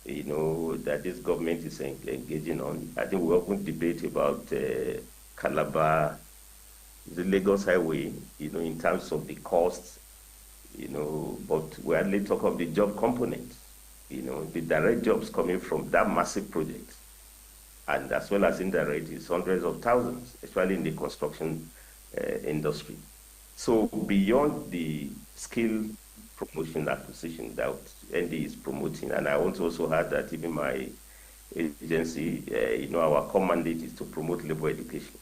that this government is engaging on. I think we often debate about Calabar, the Lagos Highway, in terms of the costs, but we hardly talk of the job component, the direct jobs coming from that massive project, and as well as indirect, is hundreds of thousands, especially in the construction industry. So beyond the skill promotion acquisition that ND is promoting, and I want to also add that even my agency, our core mandate is to promote labor education.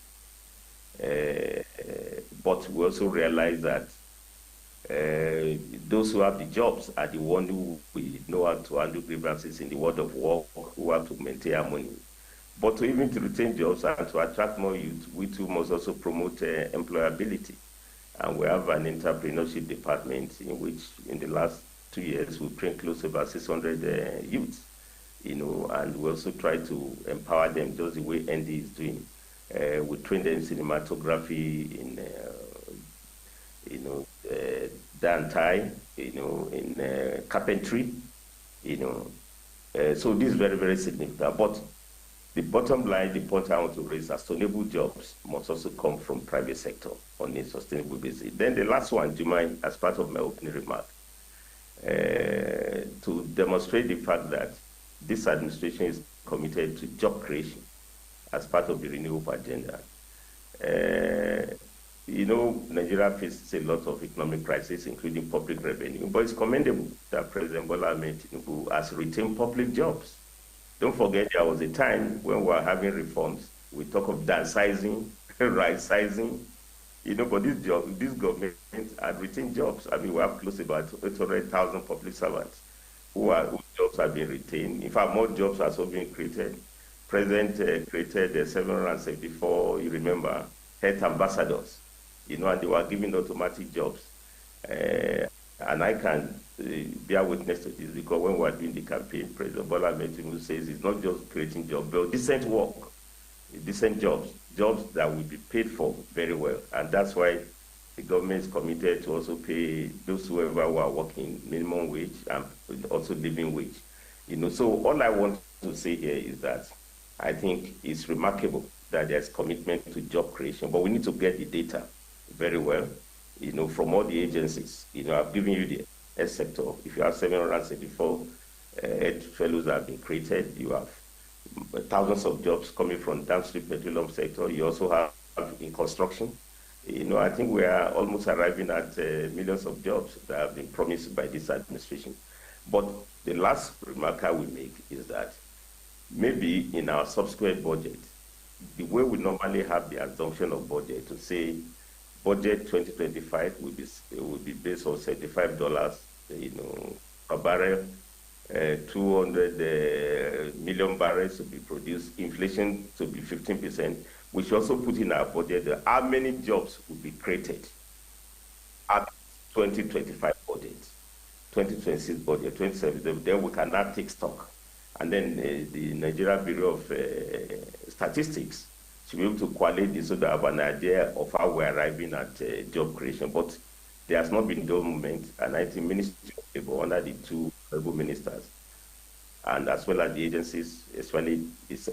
But we also realize that those who have the jobs are the ones who we know how to handle grievances in the world of work, who have to maintain harmony. But to even to retain jobs and to attract more youth, we too must also promote employability. And we have an entrepreneurship department in which, in the last 2 years, we've trained close to about 600 youths, and we also try to empower them just the way ND is doing. We train them in cinematography, dye, in carpentry, so this is very, very significant. But the bottom line, the point I want to raise, sustainable jobs must also come from private sector on a sustainable basis. Then the last one, do you mind, as part of my opening remark, to demonstrate the fact that this administration is committed to job creation as part of the renewable agenda. Nigeria faces a lot of economic crisis, including public revenue, but it's commendable that President Bola Ahmed Tinubu has retained public jobs. Don't forget, there was a time when we were having reforms. We talk of downsizing, right-sizing, but this government had retained jobs. I mean, we have close to about 800,000 public servants whose jobs have been retained. In fact, more jobs have also been created. President created 774, you remember, health ambassadors, and they were given automatic jobs. And I can bear witness to this because when we were doing the campaign, President Bola Ahmed Tinubu says it's not just creating jobs, but decent work, decent jobs that will be paid for very well. And that's why the government is committed to also pay those whoever who are working minimum wage and also living wage. So all I want to say here is that I think it's remarkable that there's commitment to job creation, but we need to get the data very well, from all the agencies. I've given you the health sector. If you have 774 health fellows that have been created, you have thousands of jobs coming from downstream petroleum sector. You also have in construction. I think we are almost arriving at millions of jobs that have been promised by this administration. But the last remark I will make is that maybe in our subsequent budget, the way we normally have the assumption of budget to say budget 2025 will be based on $75, per barrel, 200 million barrels to be produced, inflation to be 15%. We should also put in our budget how many jobs will be created at 2025 budget, 2026 budget, 2027. Then we can now take stock. And then the Nigeria Bureau of Statistics should be able to collate this so that I have an idea of how we're arriving at job creation. But there has not been no movement, and I think Ministry of Labour, under the two honorable ministers, and as well as the agencies, especially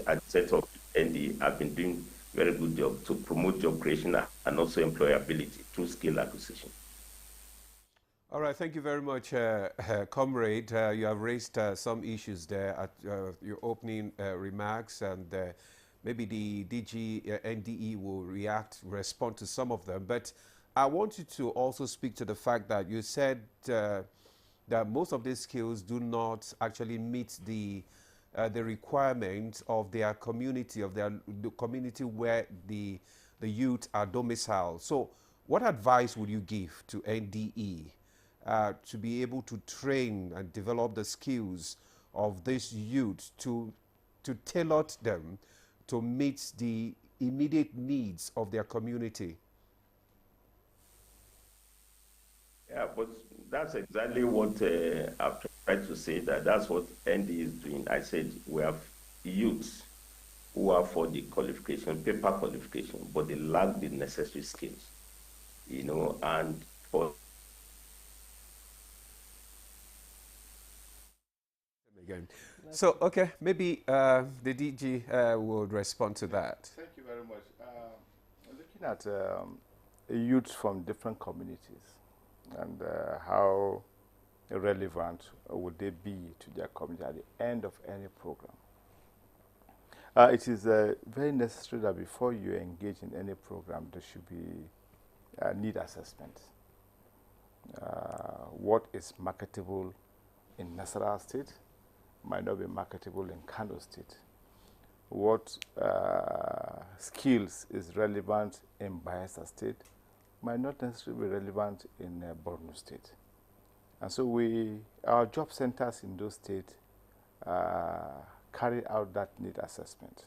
at the center of ND, have been doing very good job to promote job creation and also employability through skill acquisition. All right, thank you very much, Comrade. You have raised some issues there at your opening remarks, and maybe the DG NDE will respond to some of them. But I want you to also speak to the fact that you said that most of these skills do not actually meet the requirements of their community, the community where the youth are domiciled. So what advice would you give to NDE to be able to train and develop the skills of this youth to tailor them to meet the immediate needs of their community? Yeah, but that's exactly what I've tried to say, that's what ND is doing. I said we have youths who are for the qualification, paper qualification, but they lack the necessary skills, and for So, okay, maybe the DG will respond to that. Thank you very much. Looking at youth from different communities and how relevant would they be to their community at the end of any program. It is very necessary that before you engage in any program, there should be a need assessment. What is marketable in Nasarawa State might not be marketable in Kano State. What skills is relevant in Bayelsa State might not necessarily be relevant in Borno State. And so our job centers in those states carry out that need assessment.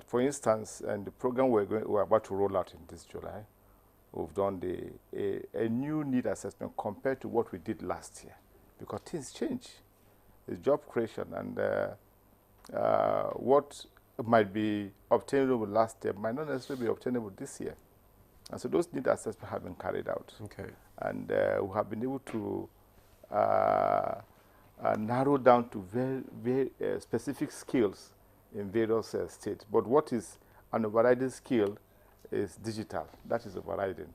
For instance, in the program we're about to roll out in this July, we've done a new need assessment compared to what we did last year, because things change. It's job creation, and what might be obtainable last year might not necessarily be obtainable this year. And so those need assessments have been carried out. Okay. And we have been able to narrow down to very specific skills in various states. But what is an overriding skill is digital. That is overriding.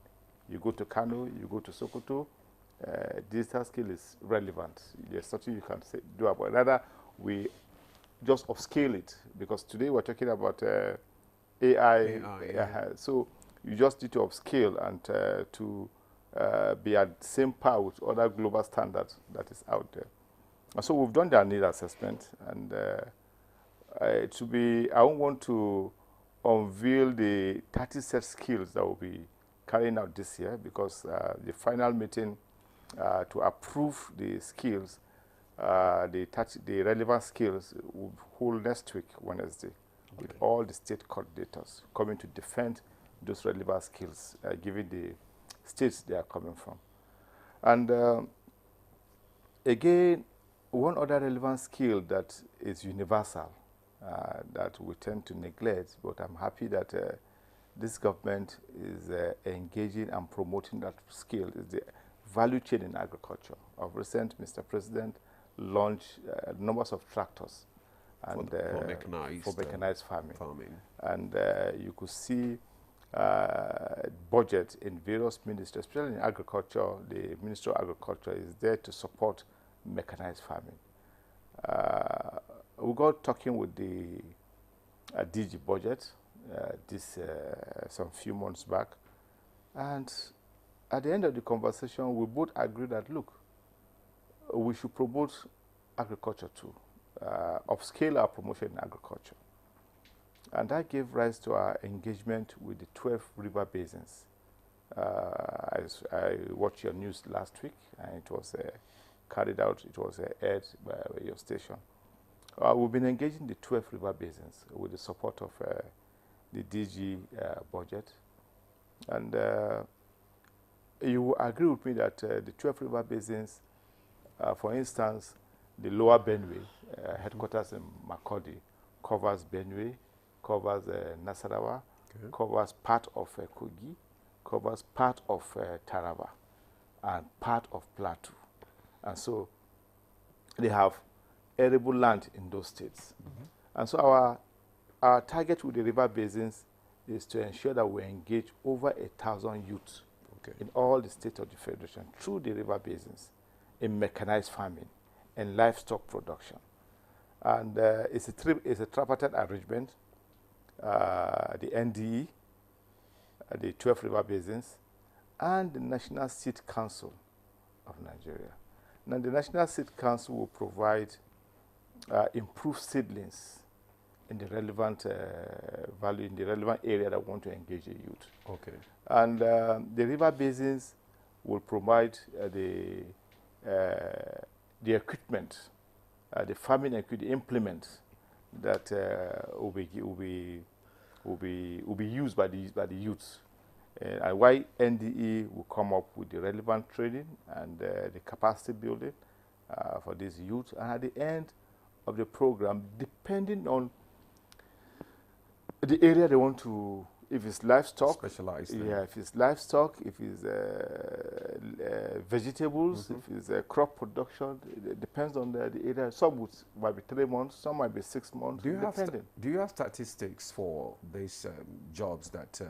You go to Kano, you go to Sokoto, digital skill is relevant. There's something you can do about it. Rather, we just upscale it, because today we're talking about AI. Yeah. So you just need to upscale and to be at the same par with other global standards that is out there. And so we've done their need assessment, and it should be, I don't want to unveil the 30 set skills that will be carrying out this year, because the final meeting to approve the skills, the relevant skills, will hold next week, Wednesday, with all the state coordinators coming to defend those relevant skills, given the states they are coming from. And again, one other relevant skill that is universal, that we tend to neglect, but I'm happy that this government is engaging and promoting that skill, is the value chain in agriculture. Of recent, Mr. President launched numbers of tractors and for mechanized farming. And you could see budget in various ministries, especially in agriculture. The Ministry of Agriculture is there to support mechanized farming. We got talking with the DG budget some few months back, and at the end of the conversation, we both agreed that, look, we should promote agriculture too, upscale our promotion in agriculture. And that gave rise to our engagement with the 12 river basins. I watched your news last week, and it was carried out, it was aired by your station. We've been engaging the 12 river basins with the support of the DG budget. And you will agree with me that the 12 river basins, for instance, the lower Benue, headquarters in Makurdi, covers Benue, covers Nasarawa, covers part of Kogi, covers part of Taraba, and part of Plateau. And so they have arable land in those states. And so our target with the river basins is to ensure that we engage over 1,000 youths in all the states of the Federation through the river basins in mechanized farming and livestock production. And it's a tripartite arrangement, the NDE, the 12 river basins, and the National Seed Council of Nigeria. Now, the National Seed Council will provide improved seedlings in the relevant value, in the relevant area that want to engage the youth. Okay. And the river basins will provide the equipment, the farming equipment, the implements that will be used by the youths. And why NDE will come up with the relevant training and the capacity building for these youth. And at the end of the program, depending on the area they want to If it's livestock, specialized. Yeah, if it's livestock, if it's vegetables, if it's crop production, it depends on the area. Some might be 3 months, some might be 6 months. Do you have statistics for these jobs that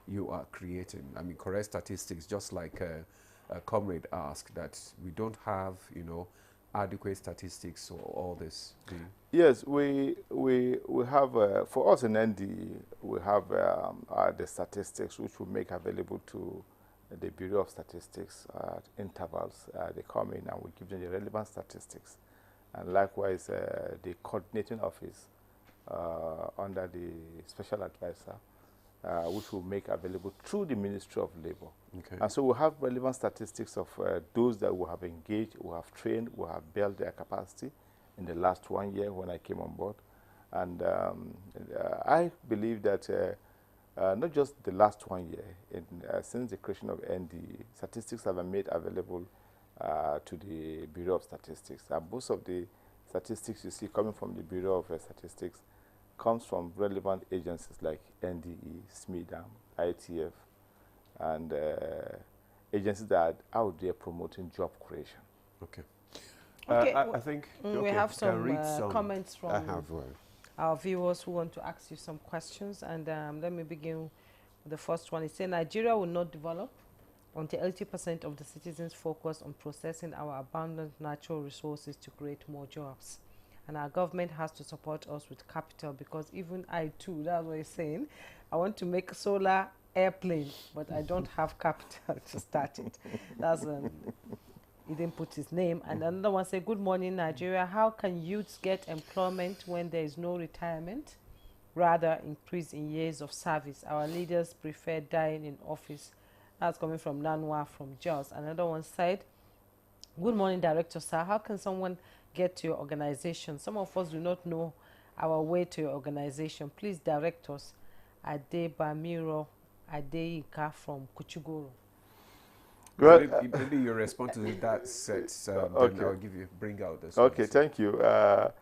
you are creating? I mean, correct statistics, just like a comrade asked, that we don't have, adequate statistics for all this. Yes, we have, for us in ND, we have the statistics which we make available to the Bureau of Statistics at intervals. They come in and we give them the relevant statistics. And likewise, the coordinating office under the special advisor, which will make available through the Ministry of Labor. Okay. And so we have relevant statistics of those that we have engaged, we have trained, we have built their capacity in the last 1 year when I came on board. And I believe that not just the last 1 year, since the creation of ND, statistics have been made available to the Bureau of Statistics. And most of the statistics you see coming from the Bureau of Statistics comes from relevant agencies like NDE, SMEDAM, ITF, and agencies that are out there promoting job creation. Okay. Okay, I think we have some comments from one. our viewers who want to ask you some questions. And let me begin with the first one. It says, Nigeria will not develop until 80% of the citizens focus on processing our abundant natural resources to create more jobs. And our government has to support us with capital, because even I too, that's what he's saying, I want to make a solar airplane, but I don't have capital to start it. That's he didn't put his name. And another one said, good morning, Nigeria. How can youths get employment when there is no retirement? Rather, increase in years of service. Our leaders prefer dying in office. That's coming from Nanwa from Jos. Another one said, good morning, Director Sir. How can someone get to your organization? Some of us do not know our way to your organization. Please direct us. Adebamiro Adeyika from Kuchugoro. Well, maybe you respond to that set, okay. Then I'll bring out this. Okay, thank you. The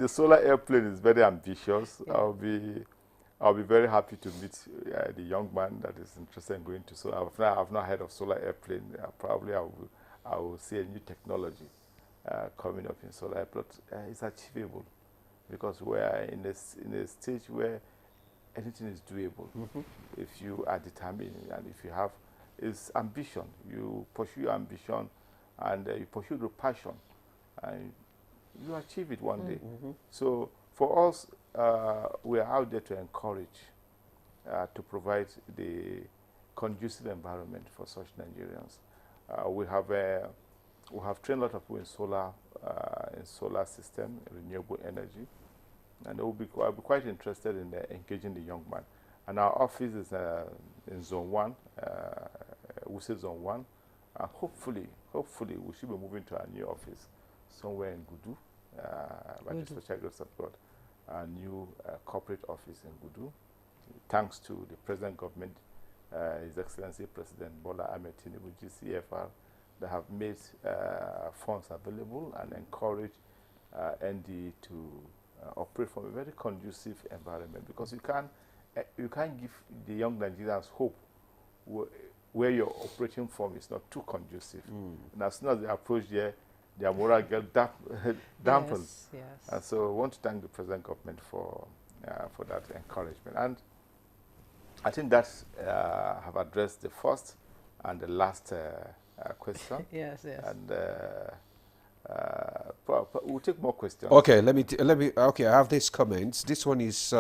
solar airplane is very ambitious. Yeah. I'll be very happy to meet the young man that is interested in going to solar. I've not heard of solar airplane. Probably I will see a new technology coming up in solar airplane. It's achievable because we are in a stage where anything is doable if you are determined and if you have ambition. You pursue ambition and you pursue the passion and you achieve it one day. So for us, we are out there to encourage, to provide the conducive environment for such Nigerians. We have trained a lot of people in solar system, renewable energy. And I'll be quite interested in engaging the young man. And our office is in Zone 1, Wuse Zone 1. And hopefully, we should be moving to our new office somewhere in Gudu, by the special grace of God. Our new corporate office in Gudu. Thanks to the present government, His Excellency President Bola Ahmed Tinubu, GCFR, that have made funds available and encourage ND to operate from a very conducive environment, because you can't give the young Nigerians hope where you're operating from is not too conducive. And as soon as they approach there, their morale gets dampened. Yes. And so I want to thank the present government for that encouragement. And I think that have addressed the first and the last question. Yes. And we'll take more questions. Okay, let me. Okay, I have these comments. This one is.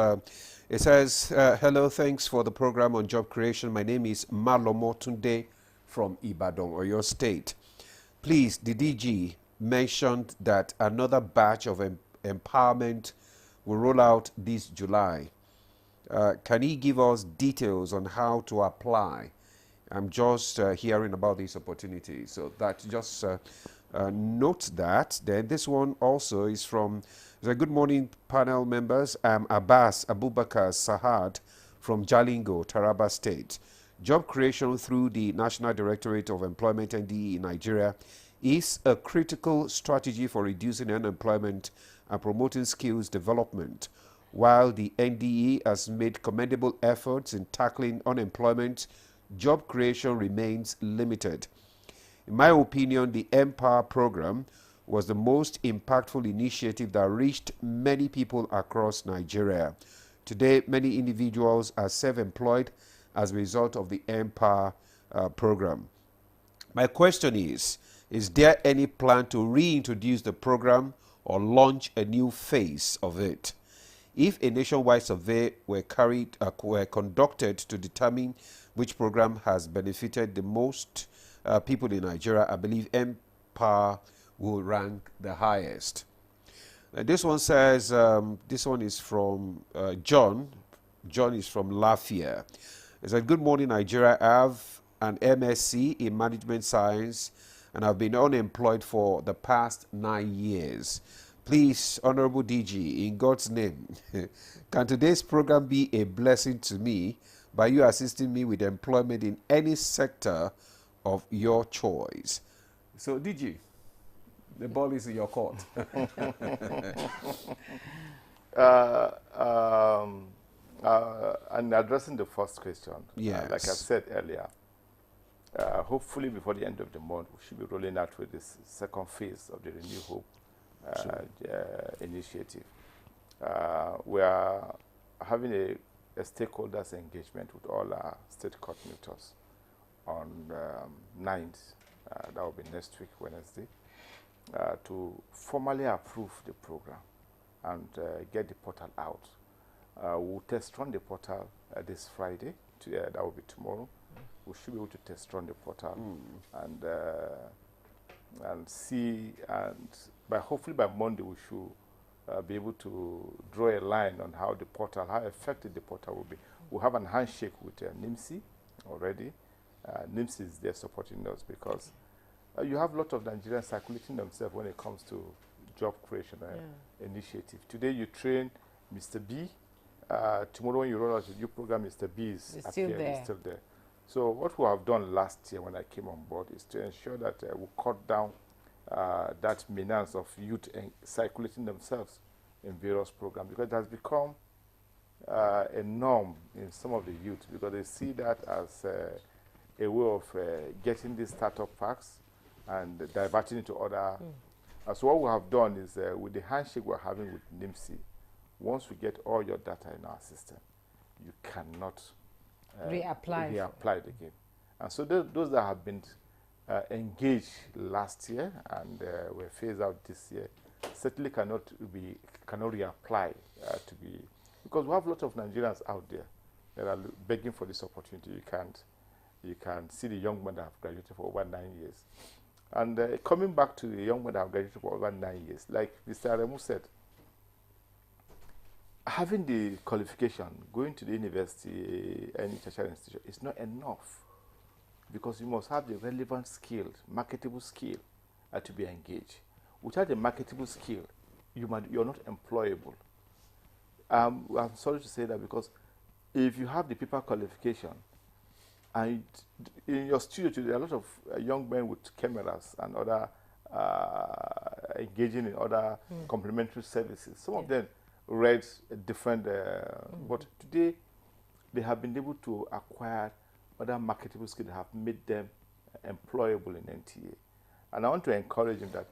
It says, "Hello, thanks for the program on job creation. My name is Malomo Tunde from Ibadan, or your state. Please, the DG mentioned that another batch of empowerment will roll out this July. Can he give us details on how to apply? I'm just hearing about this opportunity, so that just." Note that. Then this one also is from good morning panel members. I'm Abbas Abubakar Sahad from Jalingo, Taraba State. Job creation through the National Directorate of Employment NDE in Nigeria is a critical strategy for reducing unemployment and promoting skills development. While the NDE has made commendable efforts in tackling unemployment, job creation remains limited. In my opinion, the Empower program was the most impactful initiative that reached many people across Nigeria. Today, many individuals are self-employed as a result of the Empower program. My question is there any plan to reintroduce the program or launch a new phase of it? If a nationwide survey were conducted to determine which program has benefited the most people in Nigeria, I believe Empower will rank the highest. This one says, this one is from John. John is from Lafayette. He said, good morning, Nigeria. I have an MSc in Management Science and I've been unemployed for the past 9 years. Please, Honorable DG, in God's name, can today's program be a blessing to me by you assisting me with employment in any sector of your choice? So, DG, the ball is in your court. And addressing the first question, yes. Like I said earlier, hopefully before the end of the month, we should be rolling out with this second phase of the Renew Hope initiative. We are having a stakeholders engagement with all our state coordinators on 9th, that will be next week, Wednesday, to formally approve the program and get the portal out. We'll test run the portal this Friday, that will be tomorrow. We should be able to test run the portal and see, and hopefully by Monday we should be able to draw a line on how the portal, how effective the portal will be. We have a handshake with NIMSI already. NIMSI is there supporting us because you have a lot of Nigerians circulating themselves when it comes to job creation initiative. Today you train Mr. B. Tomorrow when you roll out a new program, Mr. B is still there. So what we have done last year when I came on board is to ensure that we cut down that menace of youth circulating themselves in various programs, because it has become a norm in some of the youth, because they see that as a way of getting these startup packs and diverting into other. So what we have done is with the handshake we're having with NIMSI, once we get all your data in our system, you cannot reapply it again. And so those that have been engaged last year and were phased out this year certainly cannot reapply to be, because we have a lot of Nigerians out there that are begging for this opportunity. You can see the young men that have graduated for over 9 years. And coming back to the young men that have graduated for over 9 years, like Mr. Aremu said, having the qualification, going to the university, any tertiary institution, is not enough, because you must have the relevant skill, marketable skill to be engaged. Without the marketable skill, you're not employable. I'm sorry to say that, because if you have the paper qualification, and in your studio today, there are a lot of young men with cameras and other engaging in other complementary services. Some of them read different, but today they have been able to acquire other marketable skills that have made them employable in NTA. And I want to encourage him that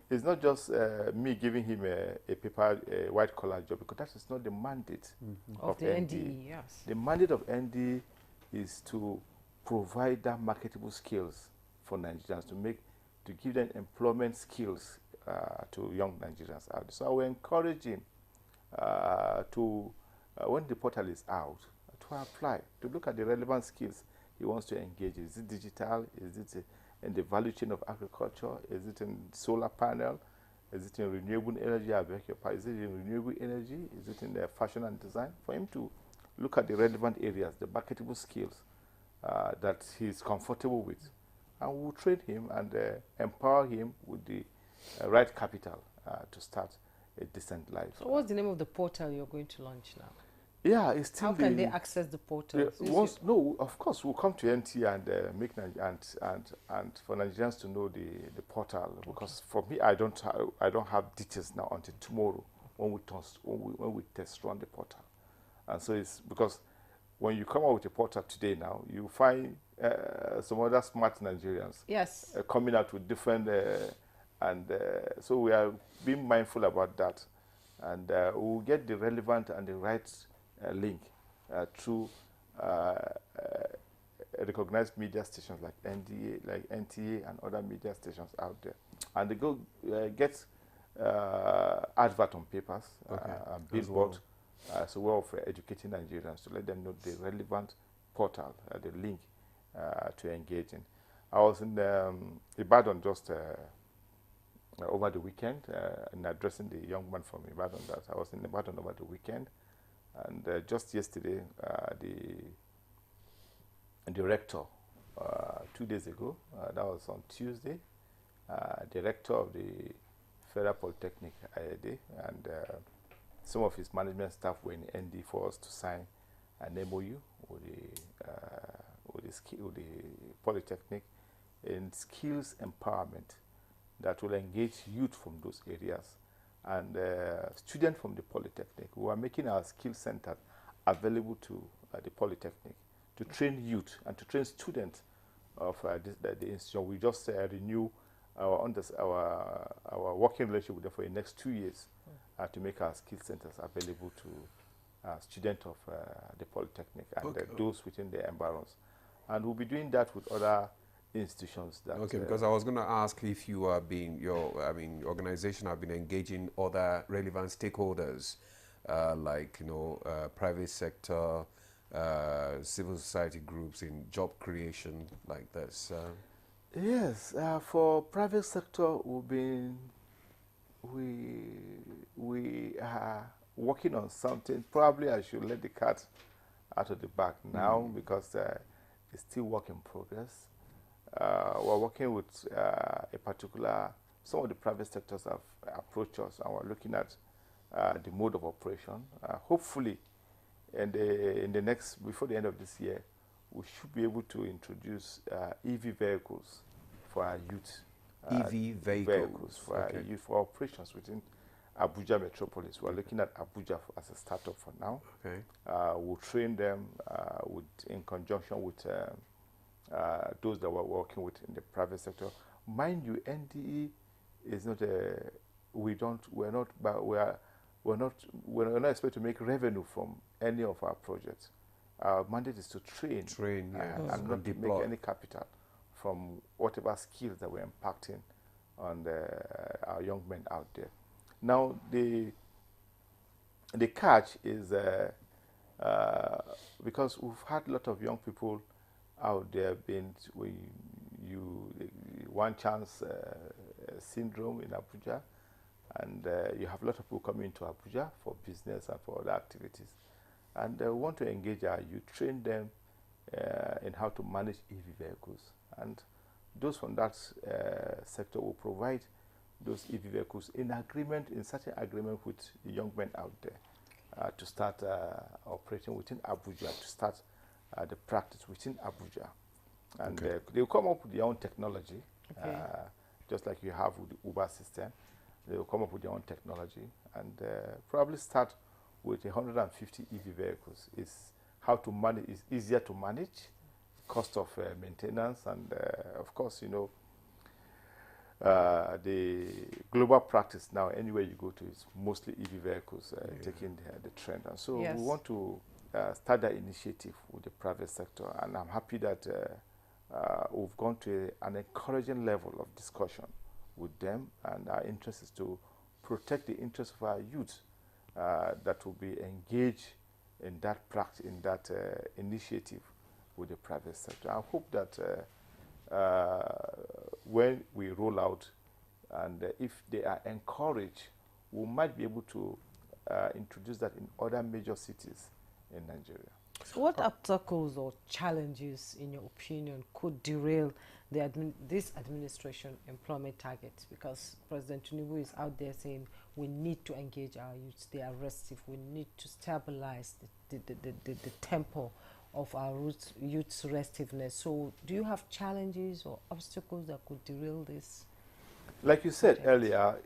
it's not just me giving him a paper, a white-collar job, because that is not the mandate of the NDE. Yes. The mandate of NDE is to provide that marketable skills for Nigerians, to give them employment skills to young Nigerians out. So I will encourage him when the portal is out, to apply, to look at the relevant skills he wants to engage. Is it digital? Is it in the value chain of agriculture? Is it in solar panel? Is it in renewable energy? Is it in renewable energy? Is it in fashion and design? For him to look at the relevant areas, the marketable skills that he's comfortable with. And we'll train him and empower him with the right capital to start a decent life. So what's the name of the portal you're going to launch now? Yeah, it's still. How can they access the portal? No, of course, we'll come to NT and make and for Nigerians to know the portal, because for me, I don't have details now until tomorrow. when we test run the portal. And so it's because when you come out with a portal today now, you find some other smart Nigerians yes. Coming out with different, so we are being mindful about that. And we'll get the relevant and the right link through recognized media stations like NTA and other media stations out there. And they go get advert on papers and billboard. So we're educating Nigerians to let them know the relevant portal, the link to engage in. I was in Ibadan just over the weekend and addressing the young man from Ibadan. That I was in Ibadan over the weekend, and just yesterday, the rector, 2 days ago, that was on Tuesday, the rector of the Federal Polytechnic IAD and some of his management staff were in ND for us to sign an MOU with the Polytechnic in skills empowerment that will engage youth from those areas and students from the Polytechnic. We are making our skill center available to the Polytechnic to train youth and to train students of the institution. We just renew our working relationship with them for the next 2 years to make our skill centers available to students of the Polytechnic and those within the environs. And we'll be doing that with other institutions. That, because I was going to ask if you are being, your organization have been engaging other relevant stakeholders, like, private sector, civil society groups in job creation like this. Yes, for private sector, we are working on something. Probably I should let the cat out of the bag now because it's still work in progress. We're working with some of the private sectors have approached us, and we're looking at the mode of operation. Hopefully, before the end of this year, we should be able to introduce EV vehicles for our youth. EV vehicles for our youth, for operations within Abuja metropolis. We're looking at Abuja as a startup for now. We'll train them in conjunction with those that we're working with in the private sector. Mind you, NDE is not we're not expected to make revenue from any of our projects. Our mandate is to train and not to make any capital from whatever skills that we're impacting on our young men out there. Now, the catch is because we've had a lot of young people out there one chance syndrome in Abuja, and you have a lot of people coming into Abuja for business and for other activities. And we want to engage our youth, train them in how to manage EV vehicles. And those from that sector will provide those EV vehicles in certain agreement with the young men out there to start operating within Abuja, to start the practice within Abuja. And they'll come up with their own technology, just like you have with the Uber system. They will come up with their own technology and probably start with 150 EV vehicles. It's how to manage, it's easier to manage, cost of maintenance, and of course, the global practice now, anywhere you go to, is mostly EV vehicles taking the trend. And so we want to start that initiative with the private sector, and I'm happy that we've gone to an encouraging level of discussion with them, and our interest is to protect the interests of our youth that will be engaged in that practice, in that initiative with the private sector. I hope that when we roll out, and if they are encouraged, we might be able to introduce that in other major cities in Nigeria. So what obstacles or challenges, in your opinion, could derail this administration employment targets? Because President Tinubu is out there saying we need to engage our youths, they are restive, we need to stabilize the tempo of our youth's restiveness. So do you have challenges or obstacles that could derail this? Like you said earlier,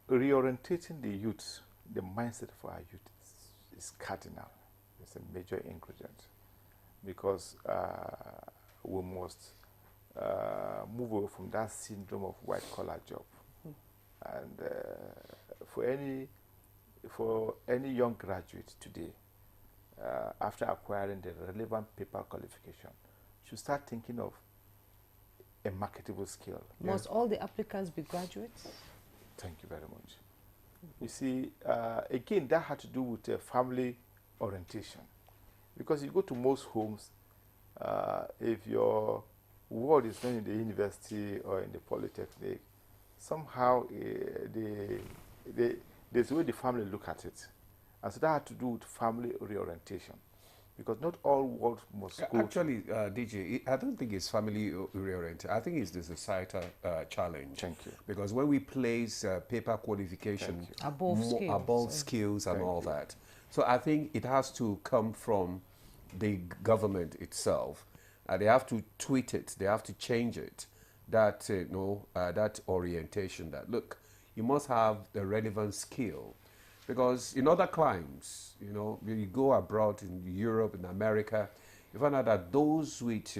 reorientating the youth, the mindset for our youth is cardinal. It's a major ingredient because we must move away from that syndrome of white-collar job. And for any young graduate today, after acquiring the relevant paper qualification, should start thinking of a marketable skill. Must all the applicants be graduates? Thank you very much. You see, again, that had to do with family orientation. Because you go to most homes, if your ward is not in the university or in the polytechnic, somehow there's a way the family look at it. And so that had to do with family reorientation. Because not all wards must go. Actually, DJ, I don't think it's family oriented. I think it's the societal challenge. Thank you. Because when we place paper qualification above skills and all that, so I think it has to come from the government itself. They have to tweak it. They have to change it. That that orientation. That look, you must have the relevant skill. Because in other climes, when you go abroad in Europe, in America, you find out that those with,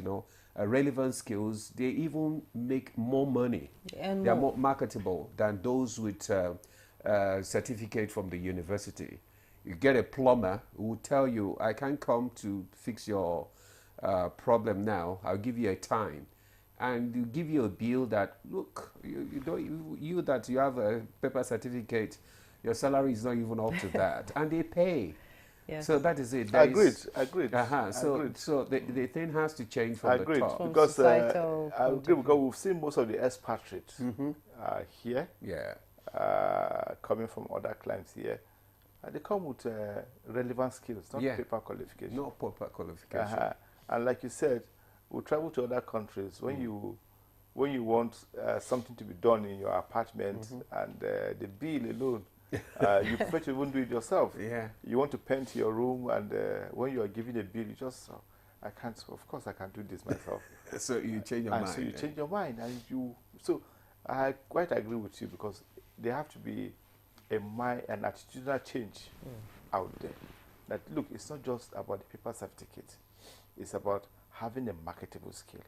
relevant skills, they even make more money. And they are more marketable than those with certificate from the university. You get a plumber who will tell you, I can't come to fix your problem now. I'll give you a time. And you give you a bill that, look, you that you have a paper certificate, your salary is not even up to that, and they pay. Yes. So that is it. Agreed. So the thing has to change from the top. Because I agree, because we've seen most of the expatriates here, coming from other clients here. They come with relevant skills, not paper qualification. No paper qualification. And like you said, we travel to other countries. When you want something to be done in your apartment and the bill alone, you prefer to even do it yourself. You want to paint your room, and when you are given a bill, you just, I can't, of course I can't do this myself. So you change your mind. So you change your mind, and so I quite agree with you, because there have to be an attitudinal change out there. That look, it's not just about the paper certificate, it's about having a marketable skill.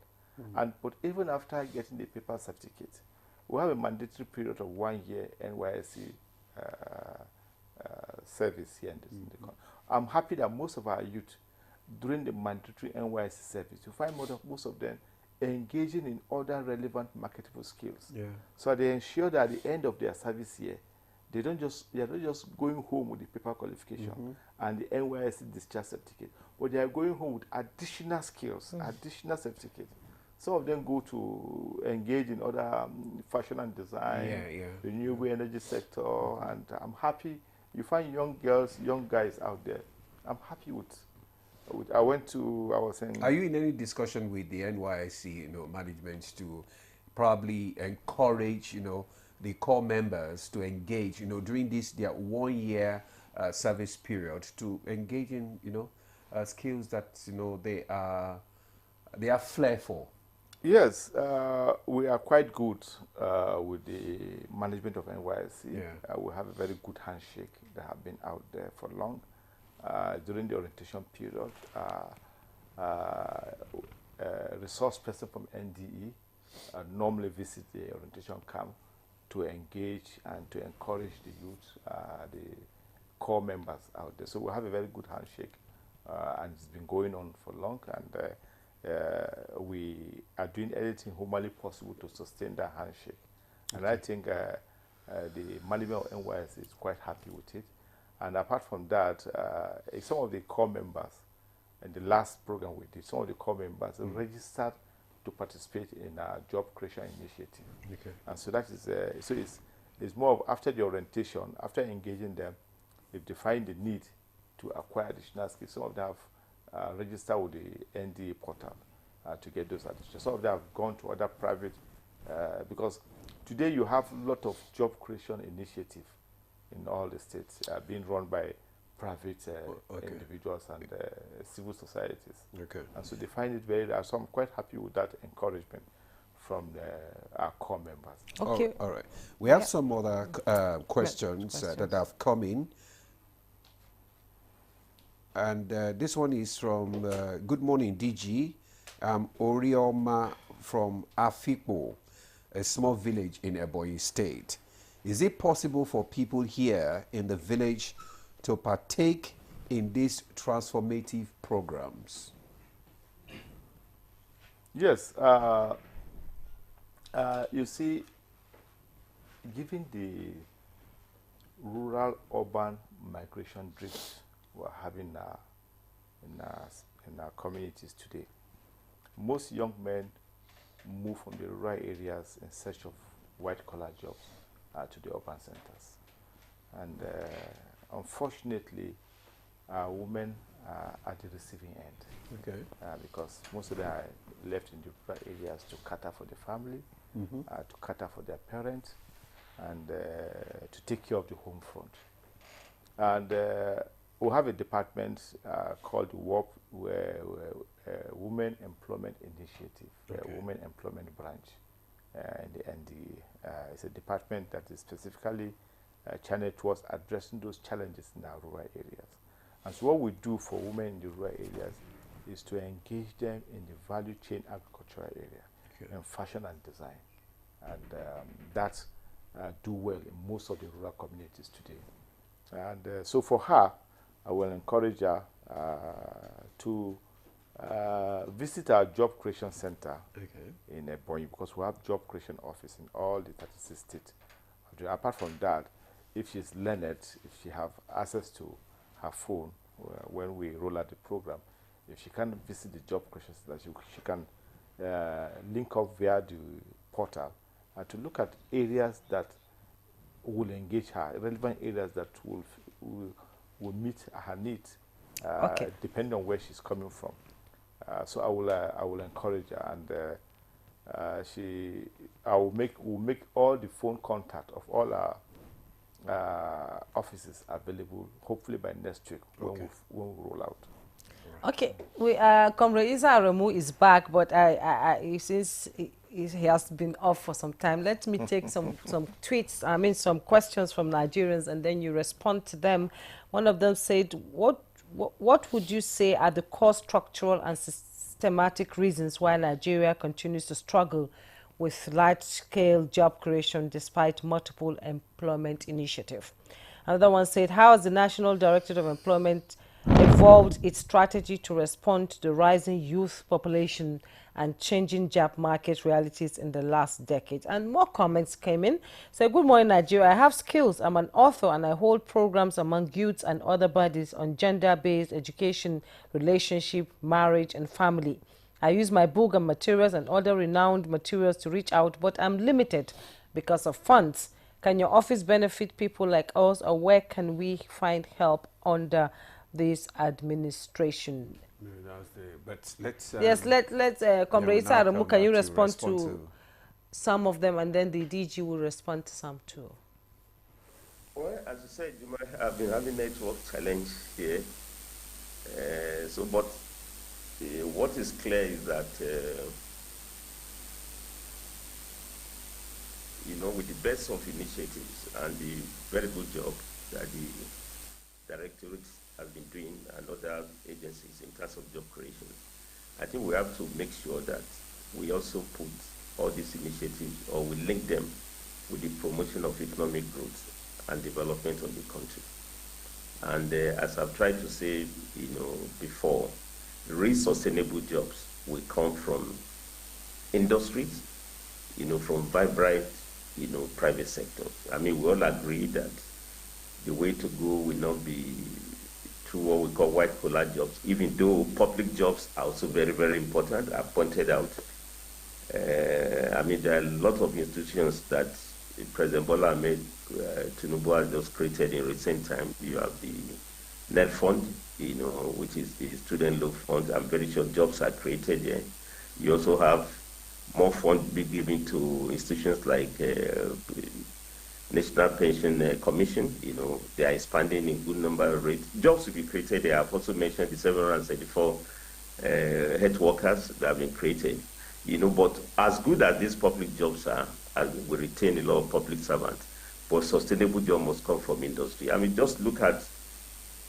But even after getting the paper certificate, we have a mandatory period of 1 year NYSC service here in the country. I'm happy that most of our youth, during the mandatory NYSC service, you find most of them engaging in other relevant marketable skills. So they ensure that at the end of their service year, they are not just going home with the paper qualification and the NYSC discharge certificate, but they are going home with additional skills, additional certificate. Some of them go to engage in other fashion and design, renewable energy sector, and I'm happy. You find young girls, young guys out there. I'm happy with I was saying. Are you in any discussion with the NYSC, management to probably encourage, the core members to engage, during their 1 year service period, to engage in, skills that, they are flair for? Yes, we are quite good with the management of NYSC. We have a very good handshake that have been out there for long. During the orientation period, resource person from NDE normally visit the orientation camp to engage and to encourage the youth, the core members out there. So we have a very good handshake, and it's been going on for long, and we are doing everything humanly possible to sustain that handshake. And I think the management of NYSC is quite happy with it. And apart from that, some of the core members, in the last program we did, some of the core members registered to participate in our job creation initiative. And so that is, it's more of after the orientation, after engaging them, if they find the need to acquire additional skills, some of them have registered with the NDA portal to get those additional. Some of them have gone to other private, because today you have a lot of job creation initiative in all the states being run by private individuals and civil societies. And so they find it very, so I'm quite happy with that encouragement from our core members. Okay. All right. We have some other questions that have come in. And this one is from Good Morning DG, Orioma from Afikpo, a small village in Ebonyi State. Is it possible for people here in the village to partake in these transformative programs? Yes. You see, given the rural-urban migration drift we're having in our communities today, most young men move from the rural areas in search of white-collar jobs to the urban centers. And unfortunately, women are at the receiving end. Okay. Because most of them are left in the rural areas to cater for the family, to cater for their parents, and to take care of the home front. And we have a department called the WOP, Women Employment Initiative, Women Employment Branch in the NDA. It's a department that is specifically channeled towards addressing those challenges in our rural areas. And so what we do for women in the rural areas is to engage them in the value chain agricultural area, in fashion and design. And that do well in most of the rural communities today. And so for her, I will encourage her to visit our job creation center in Ebonyi, because we have job creation office in all the 36 states. Apart from that, if she's learned, if she have access to her phone when we roll out the program, if she can visit the job creation center, she can link up via the portal to look at areas that will engage her, relevant areas that will meet her needs, depending on where she's coming from. So I will encourage her, and we'll make all the phone contact of all our offices available, hopefully by next week when we roll out. Okay, Comrade Isa Aremu is back, but since he has been off for some time, let me take some tweets, some questions from Nigerians, and then you respond to them. One of them said, what would you say are the core structural and systematic reasons why Nigeria continues to struggle with large-scale job creation despite multiple employment initiatives? Another one said, how has the National Directorate of Employment evolved its strategy to respond to the rising youth population and changing job market realities in the last decade? And more comments came in. So, good morning, Nigeria. I have skills. I'm an author and I hold programs among youths and other bodies on gender-based education, relationship, marriage, and family. I use my book and materials and other renowned materials to reach out, but I'm limited because of funds. Can your office benefit people like us, or where can we find help under this administration? No, but let's... yes, let's Comrade Isa Aremu, can you respond to some of them, and then the DG will respond to some too? Well, as you said, you might have been having network challenge here. But what is clear is that, with the best of initiatives and the very good job that the Directorate has been doing and other agencies in terms of job creation, I think we have to make sure that we also put all these initiatives, or we link them with the promotion of economic growth and development of the country. And as I've tried to say, before, real sustainable jobs will come from industries, from vibrant, private sector. I mean, we all agree that the way to go will not be through what we call white-collar jobs, even though public jobs are also very, very important. I pointed out, there are a lot of institutions that President Bola Ahmed Tinubu has just created in recent time. You have the NED Fund, which is the student loan fund. I'm very sure jobs are created there. You also have more funds being given to institutions like National Pension Commission. They are expanding in good number of rates. Jobs will be created. They have also mentioned the 734 health workers that have been created. But as good as these public jobs are, and we retain a lot of public servants, but sustainable job must come from industry. Just look at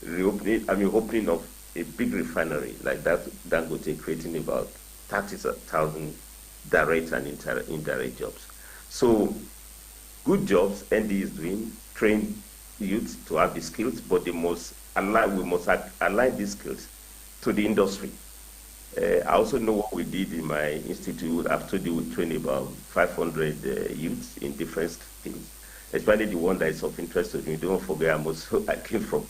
opening of a big refinery like that, Dangote, creating about 30,000 direct and indirect jobs. So good jobs ND is doing, train youth to have the skills, but we must align these skills to the industry. I also know what we did in my institute. I've told you we trained about 500 youths in different skills, especially the one that is of interest to me. Don't forget, I came from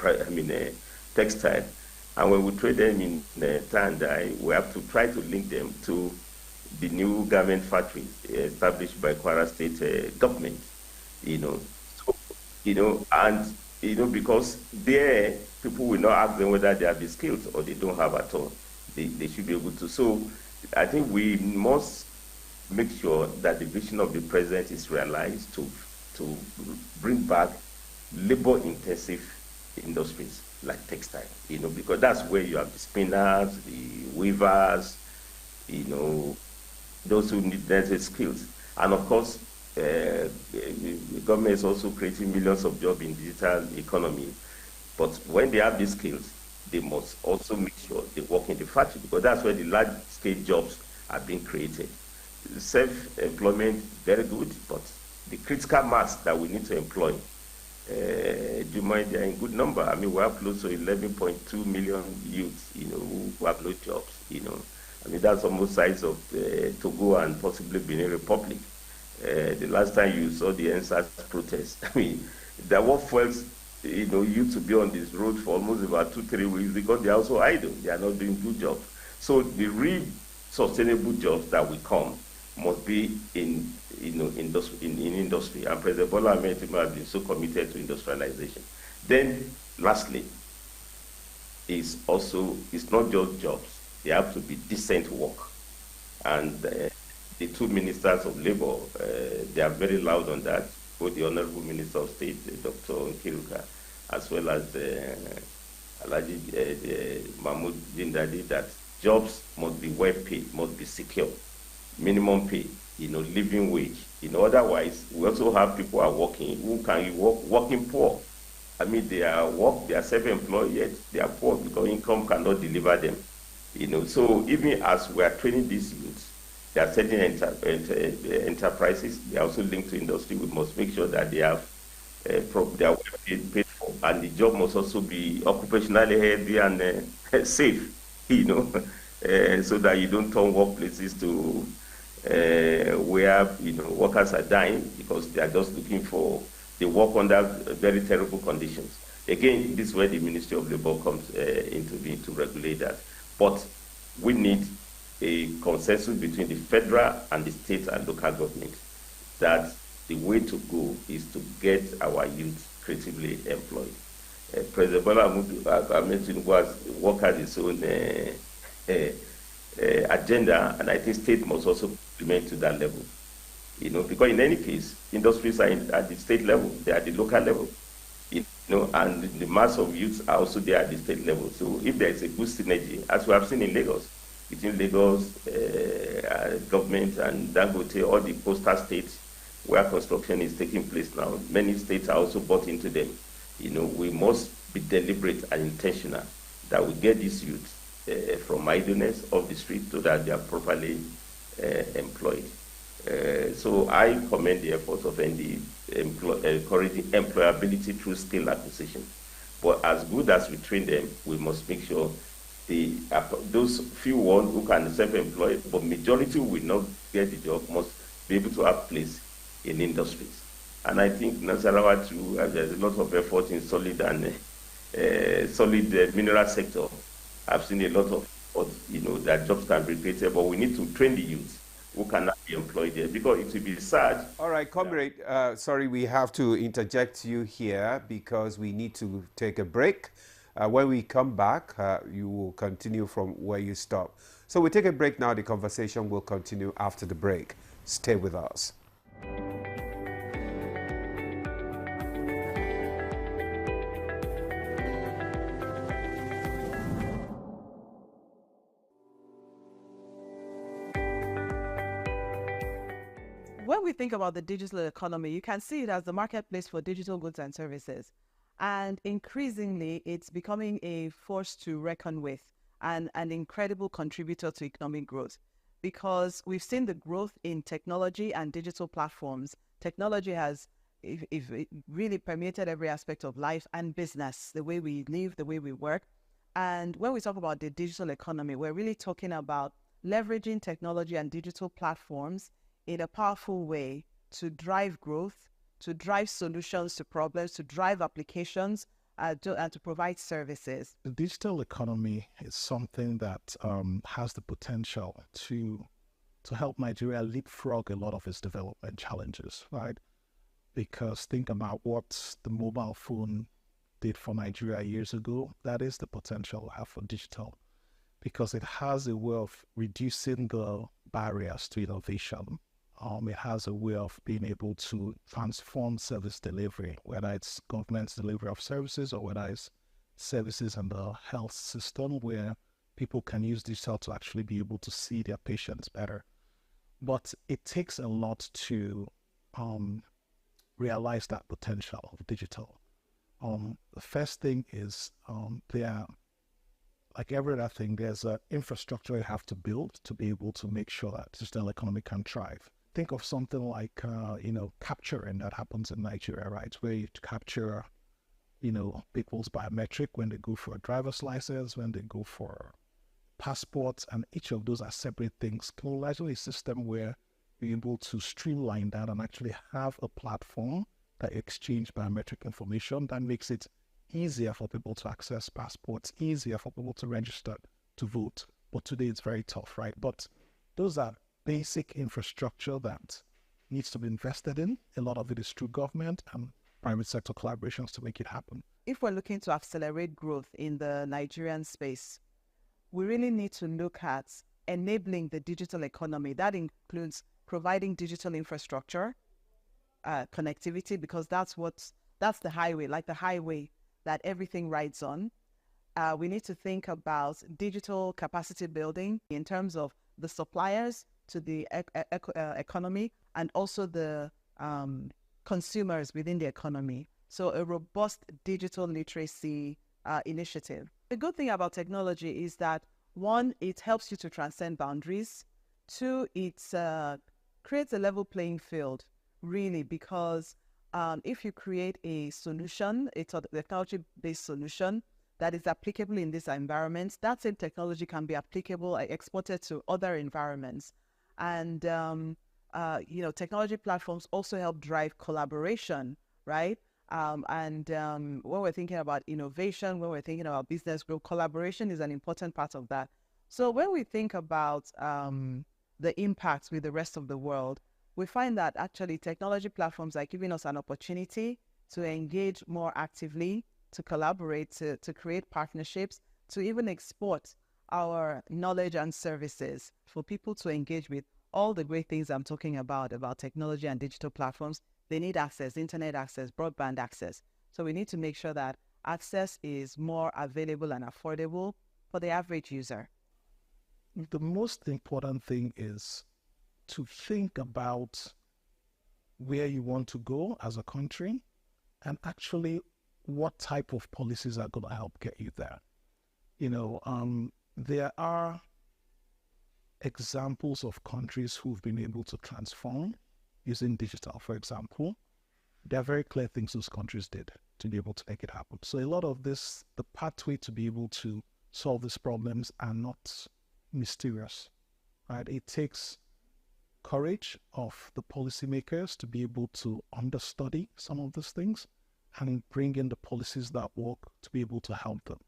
textile. And when we train them in Tandai, we have to try to link them to the new garment factories established by Kwara State government, because there people will not ask them whether they have the skills or they don't have at all. They should be able to. So I think we must make sure that the vision of the president is realized to bring back labor-intensive industries like textile, because that's where you have the spinners, the weavers, those who need necessary skills. And of course, the government is also creating millions of jobs in digital economy. But when they have these skills, they must also make sure they work in the factory, because that's where the large-scale jobs are being created. Self-employment, very good, but the critical mass that we need to employ, do you mind, they're in good number. We have close to 11.2 million youths, who have no jobs, that's almost the size of Togo and possibly Benin Republic. The last time you saw the NSAS protest, there were fuels, youth to be on this road for almost about 2-3 weeks because they're also idle. They are not doing good jobs. So the real sustainable jobs that will come must be in industry. And President Bola Ahmed Tinubu has been so committed to industrialization. Then, lastly, it's not just jobs. They have to be decent work. And the two ministers of labor, they are very loud on that. Both the Honorable Minister of State, Dr. Nkiruka, as well as Alhaji Mahmoud Jindadi, that jobs must be well paid, must be secure, minimum pay, living wage. Otherwise, we also have people who are working who can working poor. They are self-employed, yet they are poor because income cannot deliver them. So even as we are training these youths, there are certain enterprises, they are also linked to industry. We must make sure that they are well paid for, and the job must also be occupationally healthy and safe, so that you don't turn workplaces to where workers are dying because they are just they work under very terrible conditions. Again, this is where the Ministry of Labour comes into being to regulate that. But we need a consensus between the federal and the state and local government that the way to go is to get our youth creatively employed. President Bola Ahmed Tinubu has worked at his own agenda, and I think state must also implement to that level. Because in any case, industries are at the state level, they are at the local level. And the mass of youths are also there at the state level. So if there is a good synergy, as we have seen in Lagos, between Lagos government and Dangote, all the coastal states where construction is taking place now, many states are also bought into them. We must be deliberate and intentional that we get these youths from idleness off the street so that they are properly employed. So I commend the efforts of ND encouraging employability through skill acquisition. But as good as we train them, we must make sure those few ones who can self-employ, but majority will not get the job, must be able to have place in industries. And I think Nasarawa too, there's a lot of effort in solid mineral sector. I've seen a lot of that jobs can be created, but we need to train the youth who cannot be employed there, because it will be sad. All right, comrade, sorry, we have to interject you here because we need to take a break. When we come back, you will continue from where you stop. So we take a break now. The conversation will continue after the break. Stay with us. when we think about the digital economy, you can see it as the marketplace for digital goods and services. And increasingly, it's becoming a force to reckon with and an incredible contributor to economic growth, because we've seen the growth in technology and digital platforms. Technology has if it really permeated every aspect of life and business, the way we live, the way we work. And when we talk about the digital economy, we're really talking about leveraging technology and digital platforms in a powerful way to drive growth, to drive solutions to problems, to drive applications, and to provide services. The digital economy is something that has the potential to help Nigeria leapfrog a lot of its development challenges, right? Because think about what the mobile phone did for Nigeria years ago. That is the potential we have for digital, because it has a way of reducing the barriers to innovation. It has a way of being able to transform service delivery, whether it's government's delivery of services or whether it's services in the health system, where people can use digital to actually be able to see their patients better. But it takes a lot to realize that potential of digital. The first thing is like every other thing, there's an infrastructure you have to build to be able to make sure that digital economy can thrive. Think of something like, capturing that happens in Nigeria, right? Where you capture, people's biometric when they go for a driver's license, when they go for passports, and each of those are separate things. Largely a system where you're able to streamline that and actually have a platform that exchange biometric information that makes it easier for people to access passports, easier for people to register to vote. But today it's very tough, right? But those are basic infrastructure that needs to be invested in. A lot of it is through government and private sector collaborations to make it happen. If we're looking to accelerate growth in the Nigerian space, we really need to look at enabling the digital economy. That includes providing digital infrastructure, connectivity, because that's the highway, like the highway that everything rides on. We need to think about digital capacity building in terms of the suppliers to the economy and also the consumers within the economy. So a robust digital literacy initiative. The good thing about technology is that, one, it helps you to transcend boundaries. Two, it creates a level playing field, really, because if you create a solution, a technology-based solution that is applicable in this environment, that same technology can be applicable, exported to other environments. And, technology platforms also help drive collaboration, right? When we're thinking about innovation, when we're thinking about business growth, collaboration is an important part of that. So when we think about the impacts with the rest of the world, we find that actually technology platforms are giving us an opportunity to engage more actively, to collaborate, to create partnerships, to even export our knowledge and services for people to engage with all the great things I'm talking about technology and digital platforms. They need access, internet access, broadband access. So we need to make sure that access is more available and affordable for the average user. The most important thing is to think about where you want to go as a country and actually what type of policies are going to help get you there. There are examples of countries who've been able to transform using digital, for example. There are very clear things those countries did to be able to make it happen. So a lot of this, the pathway to be able to solve these problems are not mysterious, right? It takes courage of the policymakers to be able to understudy some of these things and bring in the policies that work to be able to help them.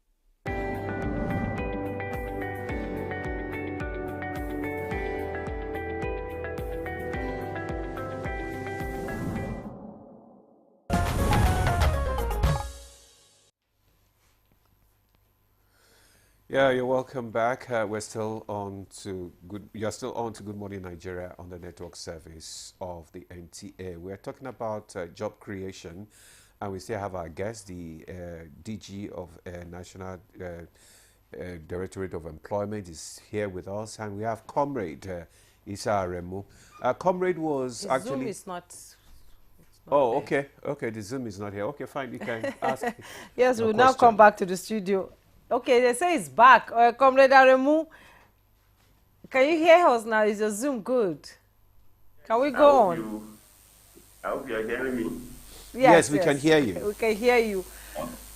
Yeah, you're welcome back. You're still on to Good Morning Nigeria on the network service of the NTA. We're talking about job creation, and we still have our guest, the DG of National Directorate of Employment, is here with us, and we have Comrade Issa Aremu. Comrade was His actually... Zoom is not... Oh, okay. Okay, the Zoom is not here. Okay, fine. You can ask. Yes, we'll now come back to the studio. Okay, they say it's back. Comrade Aremu, can you hear us now? Is your Zoom good? Can we go on? I hope you are hearing me. Yes, we can hear you. We can hear you.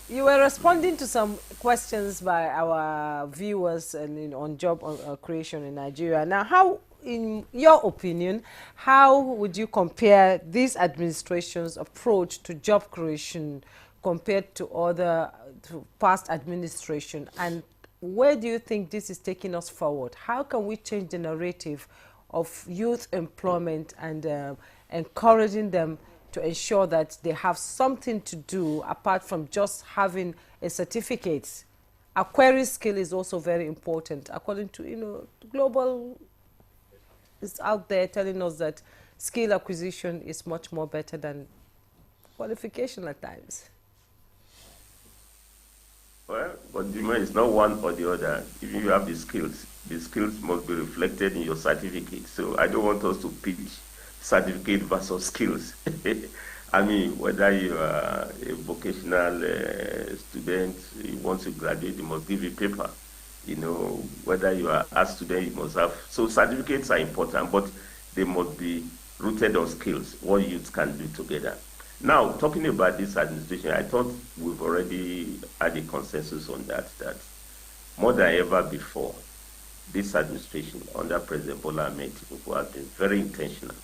You were responding to some questions by our viewers and on job creation in Nigeria. Now, how, in your opinion, how would you compare this administration's approach to job creation compared to other past administration, and where do you think this is taking us forward? How can we change the narrative of youth employment and encouraging them to ensure that they have something to do apart from just having a certificate? Acquiring skill is also very important. According to, global is out there telling us that skill acquisition is much more better than qualification at times. Well, but it's not one or the other. If you have the skills must be reflected in your certificate. So I don't want us to pitch certificate versus skills. I mean, whether you are a vocational student, once you graduate, you must give a paper. Whether you are a student, you must have. So certificates are important, but they must be rooted on skills, what youth can do together. Now, talking about this administration, I thought we've already had a consensus on that more than ever before, this administration under President Bola Ahmed Tinubu has been very intentional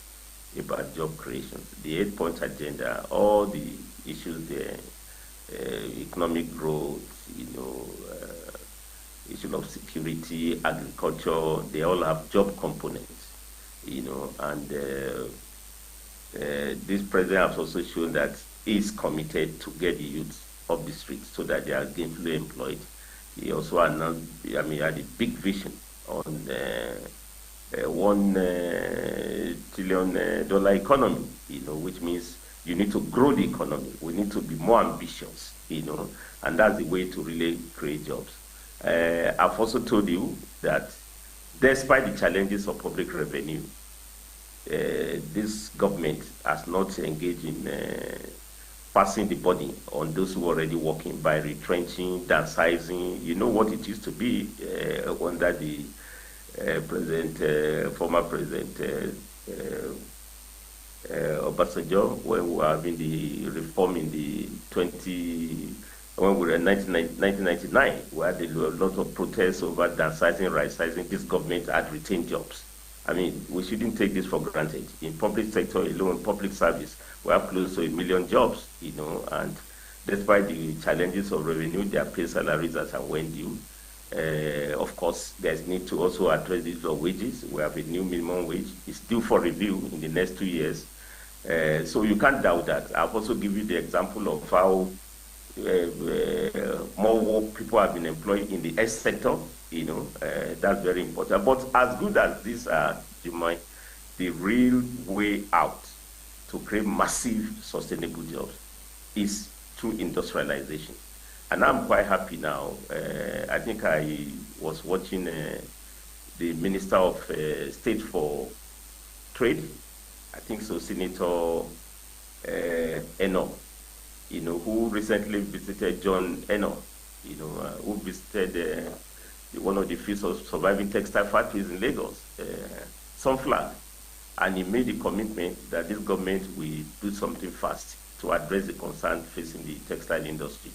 about job creation. The 8-point agenda, all the issues there, economic growth, issue of security, agriculture, they all have job components, and this president has also shown that he is committed to get the youth off the streets so that they are gainfully employed. He also announced, he had a big vision on $1 trillion economy, which means you need to grow the economy. We need to be more ambitious, and that's the way to really create jobs. I've also told you that despite the challenges of public revenue, this government has not engaged in passing the burden on those who are already working by retrenching, downsizing. You know what it used to be under the former president Obasanjo, when we were having the reform in the when we were in 1999, we had a lot of protests over downsizing, right-sizing. This government had retained jobs. I mean, we shouldn't take this for granted. In public sector alone, public service, we have close to 1 million jobs, and despite the challenges of revenue, they are paid salaries as and when due. Of course, there's need to also address the issue of wages. We have a new minimum wage. It's due for review in the next 2 years. So you can't doubt that. I've also given you the example of how more people have been employed in the health sector. That's very important. But as good as these are, the real way out to create massive sustainable jobs is through industrialization. And I'm quite happy now. I think I was watching the Minister of State for Trade, I think so, Senator Eno, who recently visited John Eno, who visited one of the few surviving textile factories in Lagos, Sunflag, and he made a commitment that this government will do something fast to address the concern facing the textile industry.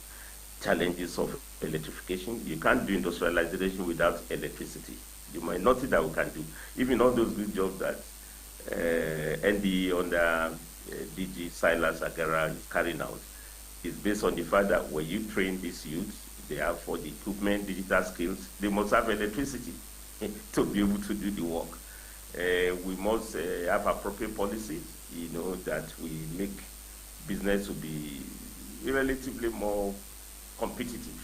Challenges of electrification. You can't do industrialization without electricity. You might notice that we can do. Even all those good jobs that NDE under DG Silas Agara is carrying out is based on the fact that when you train these youths, they have for the equipment, digital skills, they must have electricity to be able to do the work. We must have appropriate policies, that we make business to be relatively more competitive.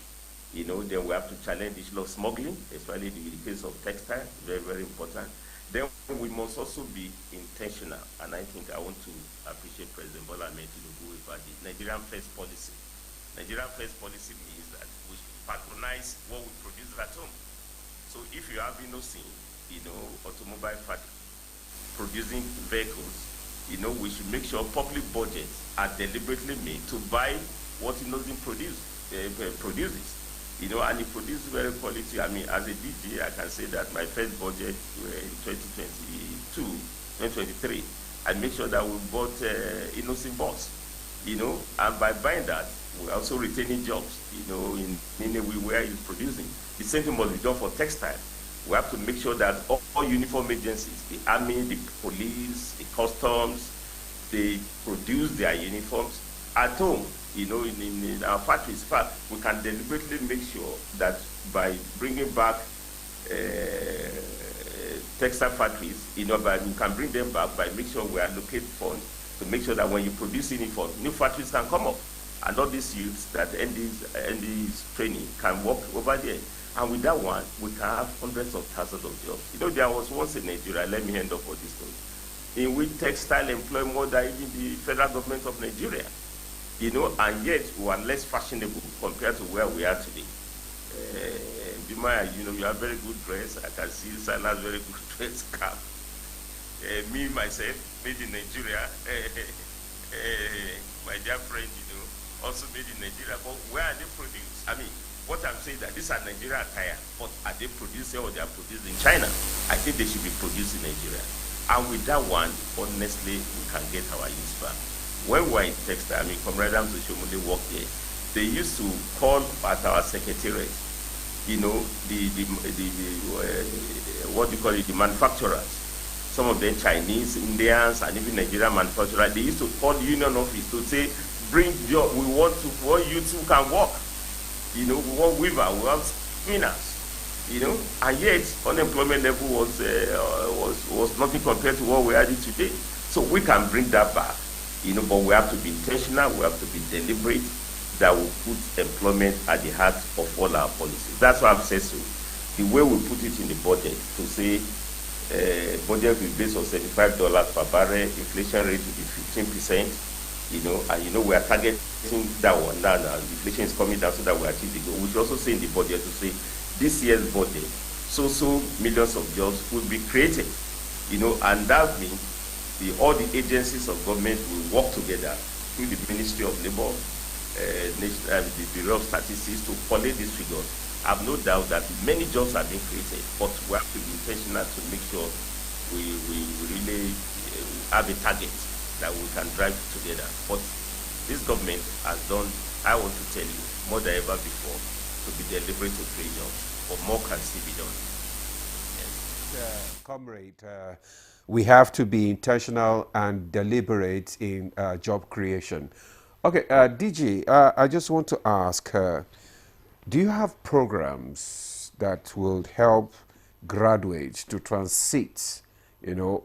Then we have to challenge the issue of smuggling, especially in the case of textile, very, very important. Then we must also be intentional, and I think I want to appreciate President Bola Ahmed Tinubu about the Nigerian First policy. Nigerian First policy means that we should patronize what we produce at home. So if you have Innosin, automobile factory, producing vehicles, we should make sure public budgets are deliberately made to buy what Innoson produces. And it produces very quality. I mean, as a DG, I can say that my first budget in 2023, I make sure that we bought Innoson bus, and by buying that, we're also retaining jobs, in Nineveh where it's producing. The same thing must be done for textile. We have to make sure that all uniform agencies, the army, the police, the customs, they produce their uniforms at home, in our factories. In fact, we can deliberately make sure that by bringing back textile factories, but we can bring them back by making sure we allocate funds to make sure that when you produce uniforms, new factories can come up. And all these youths that end this training can work over there. And with that one, we can have hundreds of thousands of jobs. There was once in Nigeria, let me end up with this story, in which textile employ more than even the federal government of Nigeria. And yet we are less fashionable compared to where we are today. Jumaya, you have very good dress. I can see Sala's very good dress, cap. Me, myself, made in Nigeria. My dear friend, also made in Nigeria. But where are they produced? I mean, what I'm saying that these are Nigerian attire, but are they produced or they are produced in China? I think they should be produced in Nigeria. And with that one, honestly, we can get our use back. When we were in textile, Comrade Ramzo Shomole worked there, they used to call at our secretariat, what do you call it, the manufacturers. Some of them Chinese, Indians, and even Nigerian manufacturers, they used to call the union office to say, bring job, we want youths who can work. We want weaver, we want spinners, and yet unemployment level was nothing compared to what we are today. So we can bring that back, but we have to be intentional, we have to be deliberate, that will put employment at the heart of all our policies. That's why I've said so. The way we put it in the budget, to say budget will be based on $75 per barrel, inflation rate will be 15%, and we are targeting that one. Now inflation is coming down so that we achieve the goal. We should also say in the budget to say this year's budget, so millions of jobs will be created, and that means all the agencies of government will work together through the Ministry of Labor, the Bureau of Statistics to collect these figures. I have no doubt that many jobs are being created, but we have to be intentional to make sure we really have a target that we can drive together. But this government has done, I want to tell you, more than ever before, to be deliberate to create jobs, but more can still be done. Yes. Comrade, we have to be intentional and deliberate in job creation. Okay, DG, I just want to ask, do you have programs that will help graduates to transit,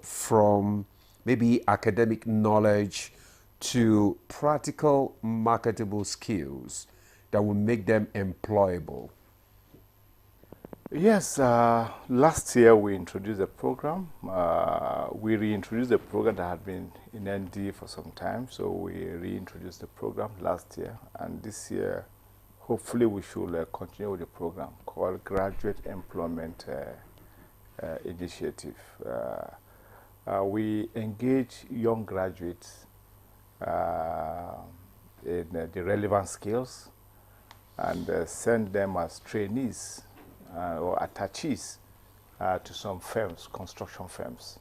from maybe academic knowledge to practical marketable skills that will make them employable? Yes, last year we introduced a program. We reintroduced a program that had been in ND for some time, so we reintroduced the program last year, and this year hopefully we should continue with the program called Graduate Employment Initiative. We engage young graduates in the relevant skills and send them as trainees or attachees to some firms, construction firms.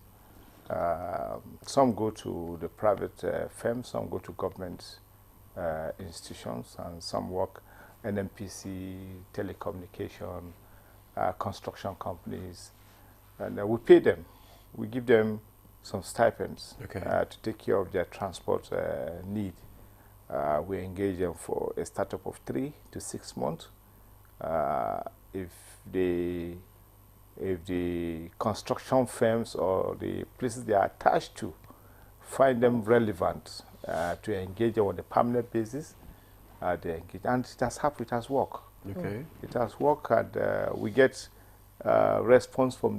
Some go to the private firms, some go to government institutions, and some work NMPC, telecommunication, construction companies, and we pay them. We give them some stipends to take care of their transport need. We engage them for a startup of 3 to 6 months. If the construction firms or the places they are attached to find them relevant to engage them on a permanent basis, they engage. And it has happened, it has worked. Okay. It has worked, and we get response from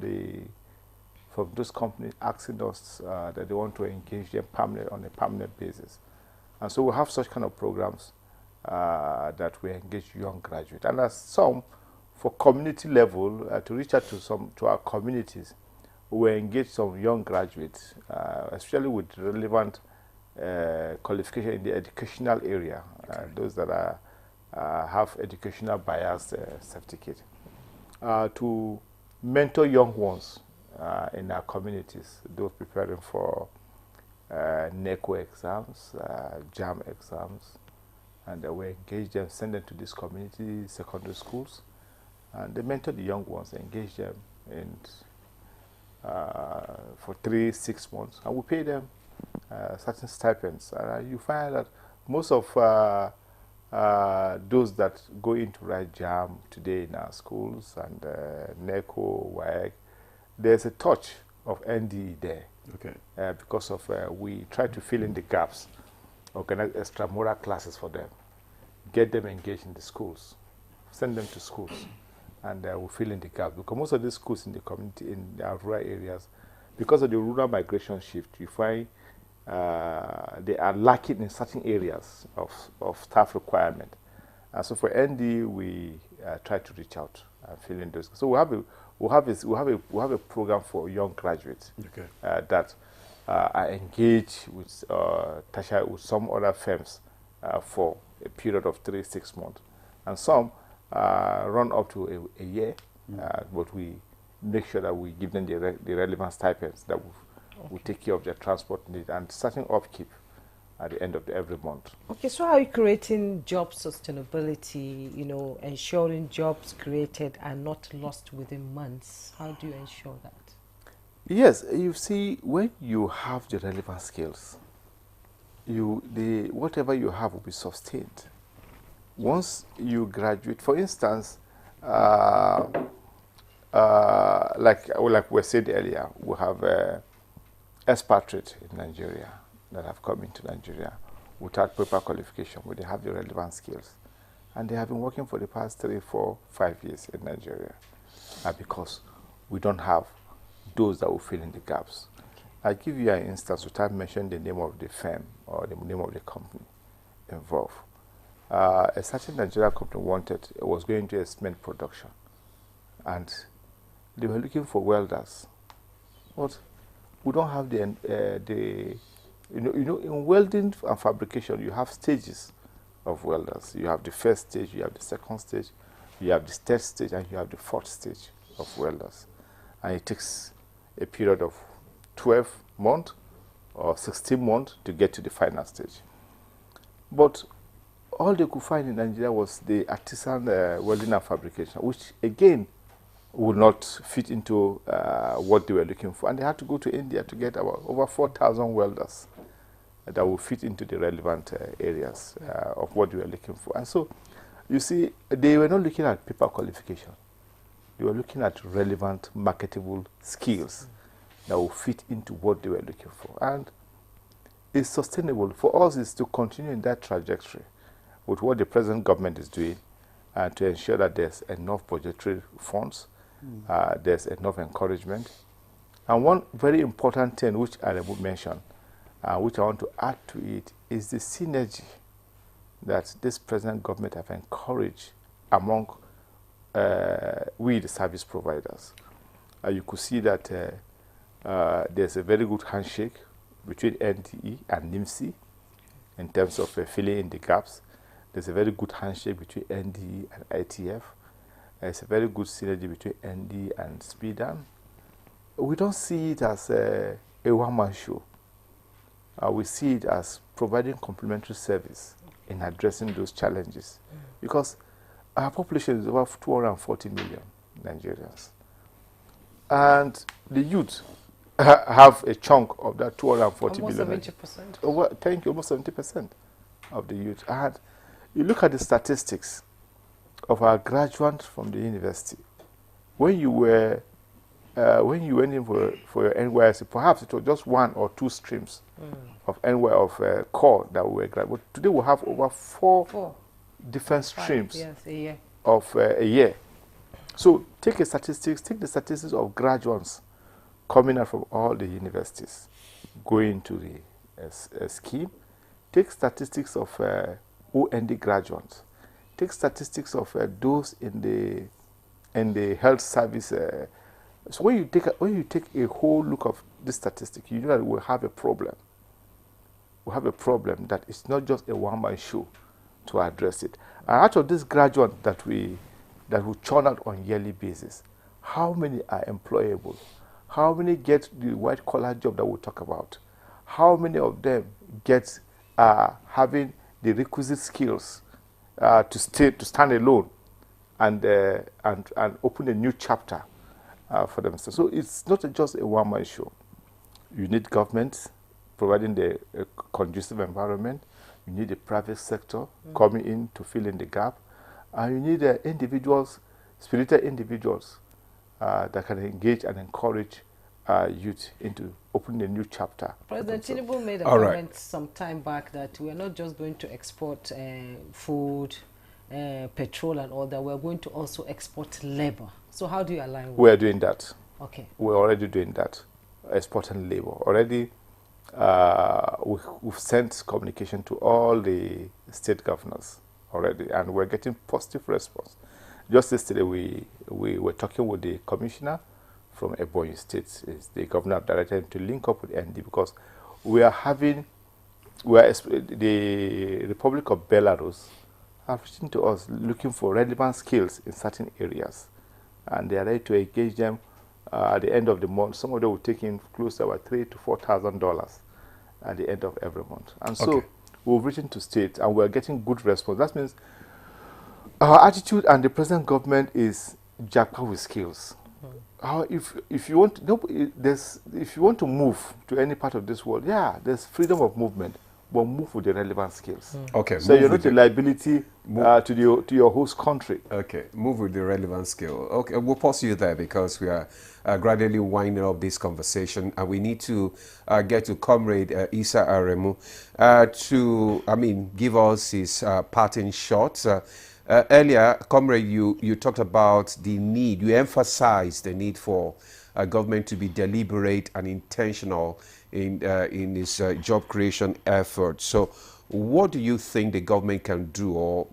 those companies asking us that they want to engage them on a permanent basis. And so we have such kind of programs that we engage young graduates. And as some, for community level, to reach out to our communities, we engage some young graduates, especially with relevant qualification in the educational area, those that are have educational bias certificate, to mentor young ones in our communities, those preparing for NECO exams, JAM exams, and we engage them, send them to these community secondary schools, and they mentor the young ones, engage them in for 3-6 months, and we pay them certain stipends. You find that most of those that go into write JAM today in our schools and NECO, WAEC, there's a touch of NDE there. Okay. Because of we try to fill in the gaps, organize extramural classes for them, get them engaged in the schools, send them to schools, and we fill in the gaps. Because most of the schools in the community, in our rural areas, because of the rural migration shift, you find they are lacking in certain areas of staff requirement. And so for ND, we try to reach out and fill in those. So we have a program for young graduates that are engaged with with some other firms for a period of 3-6 months, and some run up to a year. But we make sure that we give them the relevant stipends that will take care of their transport needs and certain upkeep at the end of every month. Okay, so how are you creating job sustainability, you know, ensuring jobs created are not lost within months? How do you ensure that? Yes, you see, when you have the relevant skills, whatever you have will be sustained. Once you graduate, for instance, like we said earlier, we have expatriates in Nigeria that have come into Nigeria without proper qualification, but they have the relevant skills. And they have been working for the past 3, 4, 5 years in Nigeria because we don't have those that will fill in the gaps. I'll give you an instance without mentioning the name of the firm or the name of the company involved. A certain Nigerian company was going to a cement production, and they were looking for welders. But we don't have in welding and fabrication, you have stages of welders. You have the first stage, you have the second stage, you have the third stage, and you have the fourth stage of welders. And it takes a period of 12 months or 16 months to get to the final stage. But all they could find in Nigeria was the artisan welding and fabrication, which again would not fit into what they were looking for. And they had to go to India to get about over 4,000 welders that will fit into the relevant areas of what they were looking for. And so, you see, they were not looking at paper qualification. They were looking at relevant, marketable skills that will fit into what they were looking for. And it's sustainable. For us, is to continue in that trajectory with what the present government is doing and to ensure that there's enough budgetary funds, there's enough encouragement. And one very important thing which I will mention, which I want to add to it, is the synergy that this present government have encouraged among we, the service providers. You could see that there's a very good handshake between NDE and NIMSI in terms of filling in the gaps. There's a very good handshake between NDE and ITF. There's a very good synergy between NDE and SPIDAN. We don't see it as a one-man show. We see it as providing complementary service in addressing those challenges, because our population is over 240 million Nigerians. And the youth have a chunk of that 240 million. Almost 70%. Thank you, almost 70% of the youth. And you look at the statistics of our graduates from the university. When you went in for your NYSC, perhaps it was just 1 or 2 streams of core that we were graduating. But today we have over 4 different streams of a year. So take the statistics of graduates coming out from all the universities going to the scheme. Take statistics of OND graduates. Take statistics of those in the health service So when you take a whole look of this statistic, you know that we have a problem. We have a problem that it's not just a one-man show to address it. And out of this graduate that we churn out on yearly basis, how many are employable? How many get the white-collar job that we talk about? How many of them get having the requisite skills to stand alone and open a new chapter for themselves? So it's not just a one-man show. You need government providing the conducive environment. You need the private sector coming in to fill in the gap. And you need individuals, spirited individuals that can engage and encourage youth into opening a new chapter. President Tinubu made a comment some time back that we are not just going to export food, petrol and all that. We are going to also export labor. So how do you align with We are doing that. Okay. We're already doing that, exporting labor. Already, we've sent communication to all the state governors already, and we're getting positive response. Just yesterday, we were talking with the commissioner from Ebonyi State. The governor directed him to link up with ND because the Republic of Belarus are reaching to us looking for relevant skills in certain areas, and they are ready to engage them at the end of the month. Some of them will take in close to about $3,000 to $4,000 at the end of every month. And so we've written to state, and we're getting good response. That means our attitude and the present government is jackpot with skills. If you want to move to any part of this world, there's freedom of movement, but move with the relevant skills. Okay. So you're not a liability to your host country. Okay. Move with the relevant skill. Okay. We'll pause you there because we are gradually winding up this conversation, and we need to get to Comrade Issa Aremu to give us his parting shots. Earlier, Comrade, you talked about the need, you emphasized the need for government to be deliberate and intentional in its job creation efforts. So what do you think the government can do, or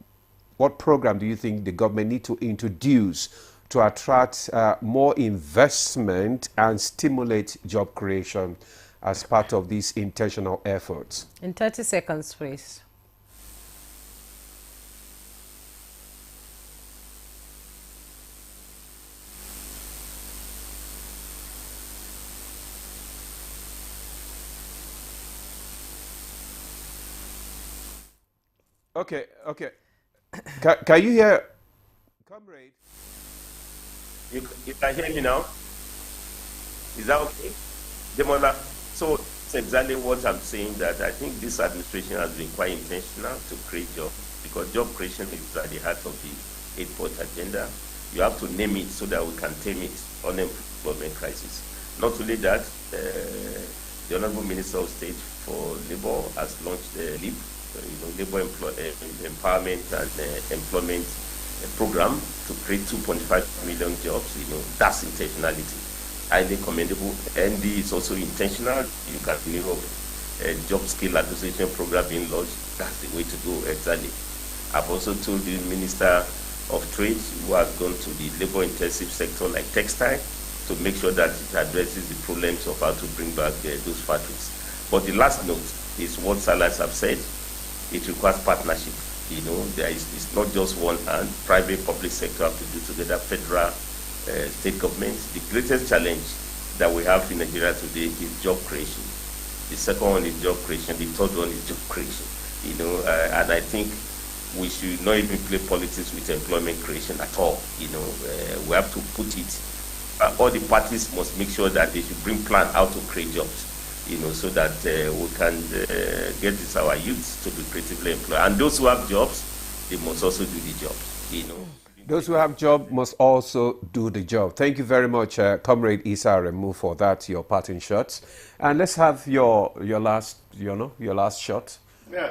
what program do you think the government need to introduce to attract more investment and stimulate job creation as part of these intentional efforts? In 30 seconds, please. Okay. Can you hear, Comrade? You can hear me now? Is that okay? Demola, so it's exactly what I'm saying, that I think this administration has been quite intentional to create jobs, because job creation is at the heart of the 8-point agenda. You have to name it so that we can tame it, unemployment crisis. Not only that, the Honorable Minister of State for Labour has launched LEAP, Labour Empowerment and Employment Program to create 2.5 million jobs. That's intentionality. Highly commendable. ND is also intentional. You can hear of a job skill acquisition program being launched. That's the way to go, exactly. I've also told the Minister of Trade, who has gone to the labor-intensive sector like textile, to make sure that it addresses the problems of how to bring back those factories. But the last note is what Salas have said. It requires partnership. It's not just one hand. Private, public sector have to do together, federal, state governments. The greatest challenge that we have in Nigeria today is job creation. The second one is job creation. The third one is job creation. And I think we should not even play politics with employment creation at all. We have to put it. All the parties must make sure that they should bring plan how to create jobs. So that we can get our youths to be creatively employed. And those who have jobs, they must also do the job. Those who have job must also do the job. Thank you very much, Comrade Issa Aremu, for that, your parting shots. And let's have your last shot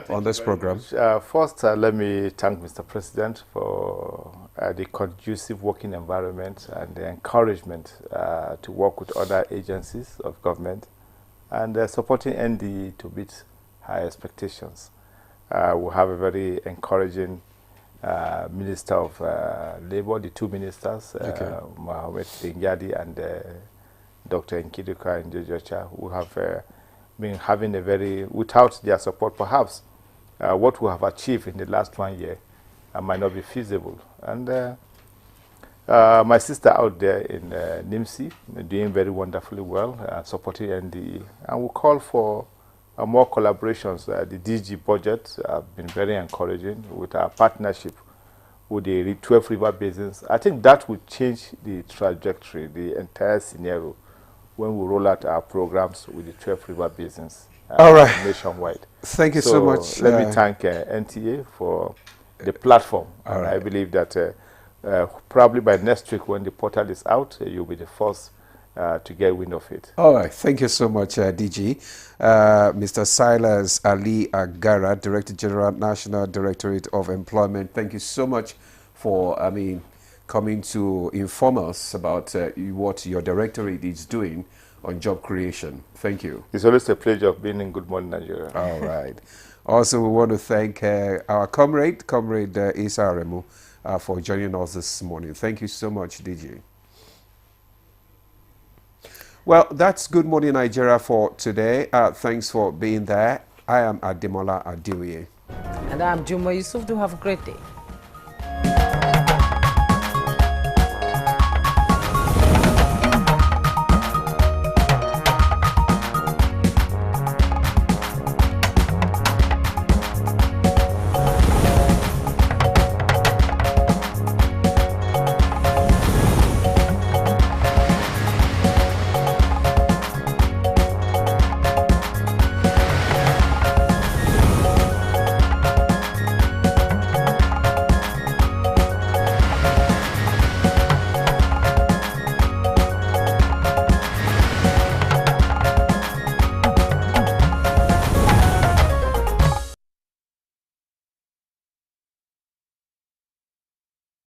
on this program. First, let me thank Mr. President for the conducive working environment and the encouragement to work with other agencies of government, and supporting ND to meet high expectations. We have a very encouraging Minister of Labour, the two ministers, Mohamed Dingyadi and Dr. Nkiduka and Jojocha, who have been having a very, without their support perhaps, what we have achieved in the last 1 year might not be feasible. And my sister out there in NIMSI, doing very wonderfully well, supporting NDE. And we call for more collaborations. The DG budget have been very encouraging with our partnership with the 12 River Basins. I think that will change the trajectory, the entire scenario, when we roll out our programs with the 12 River Basins nationwide. Thank you so much. Let me thank NTA for the platform. And I believe that probably by next week when the portal is out, you'll be the first to get wind of it. All right. Thank you so much, DG. Mr. Silas Ali Agara, Director General, National Directorate of Employment. Thank you so much for, coming to inform us about what your directorate is doing on job creation. Thank you. It's always a pleasure of being in Good Morning Nigeria. All right. Also, we want to thank our Comrade Isa Aremu, for joining us this morning. Thank you so much, DJ. Well, that's Good Morning Nigeria for today. Thanks for being there. I am Ademola Adiwe. And I'm Juma Yusuf. Do have a great day.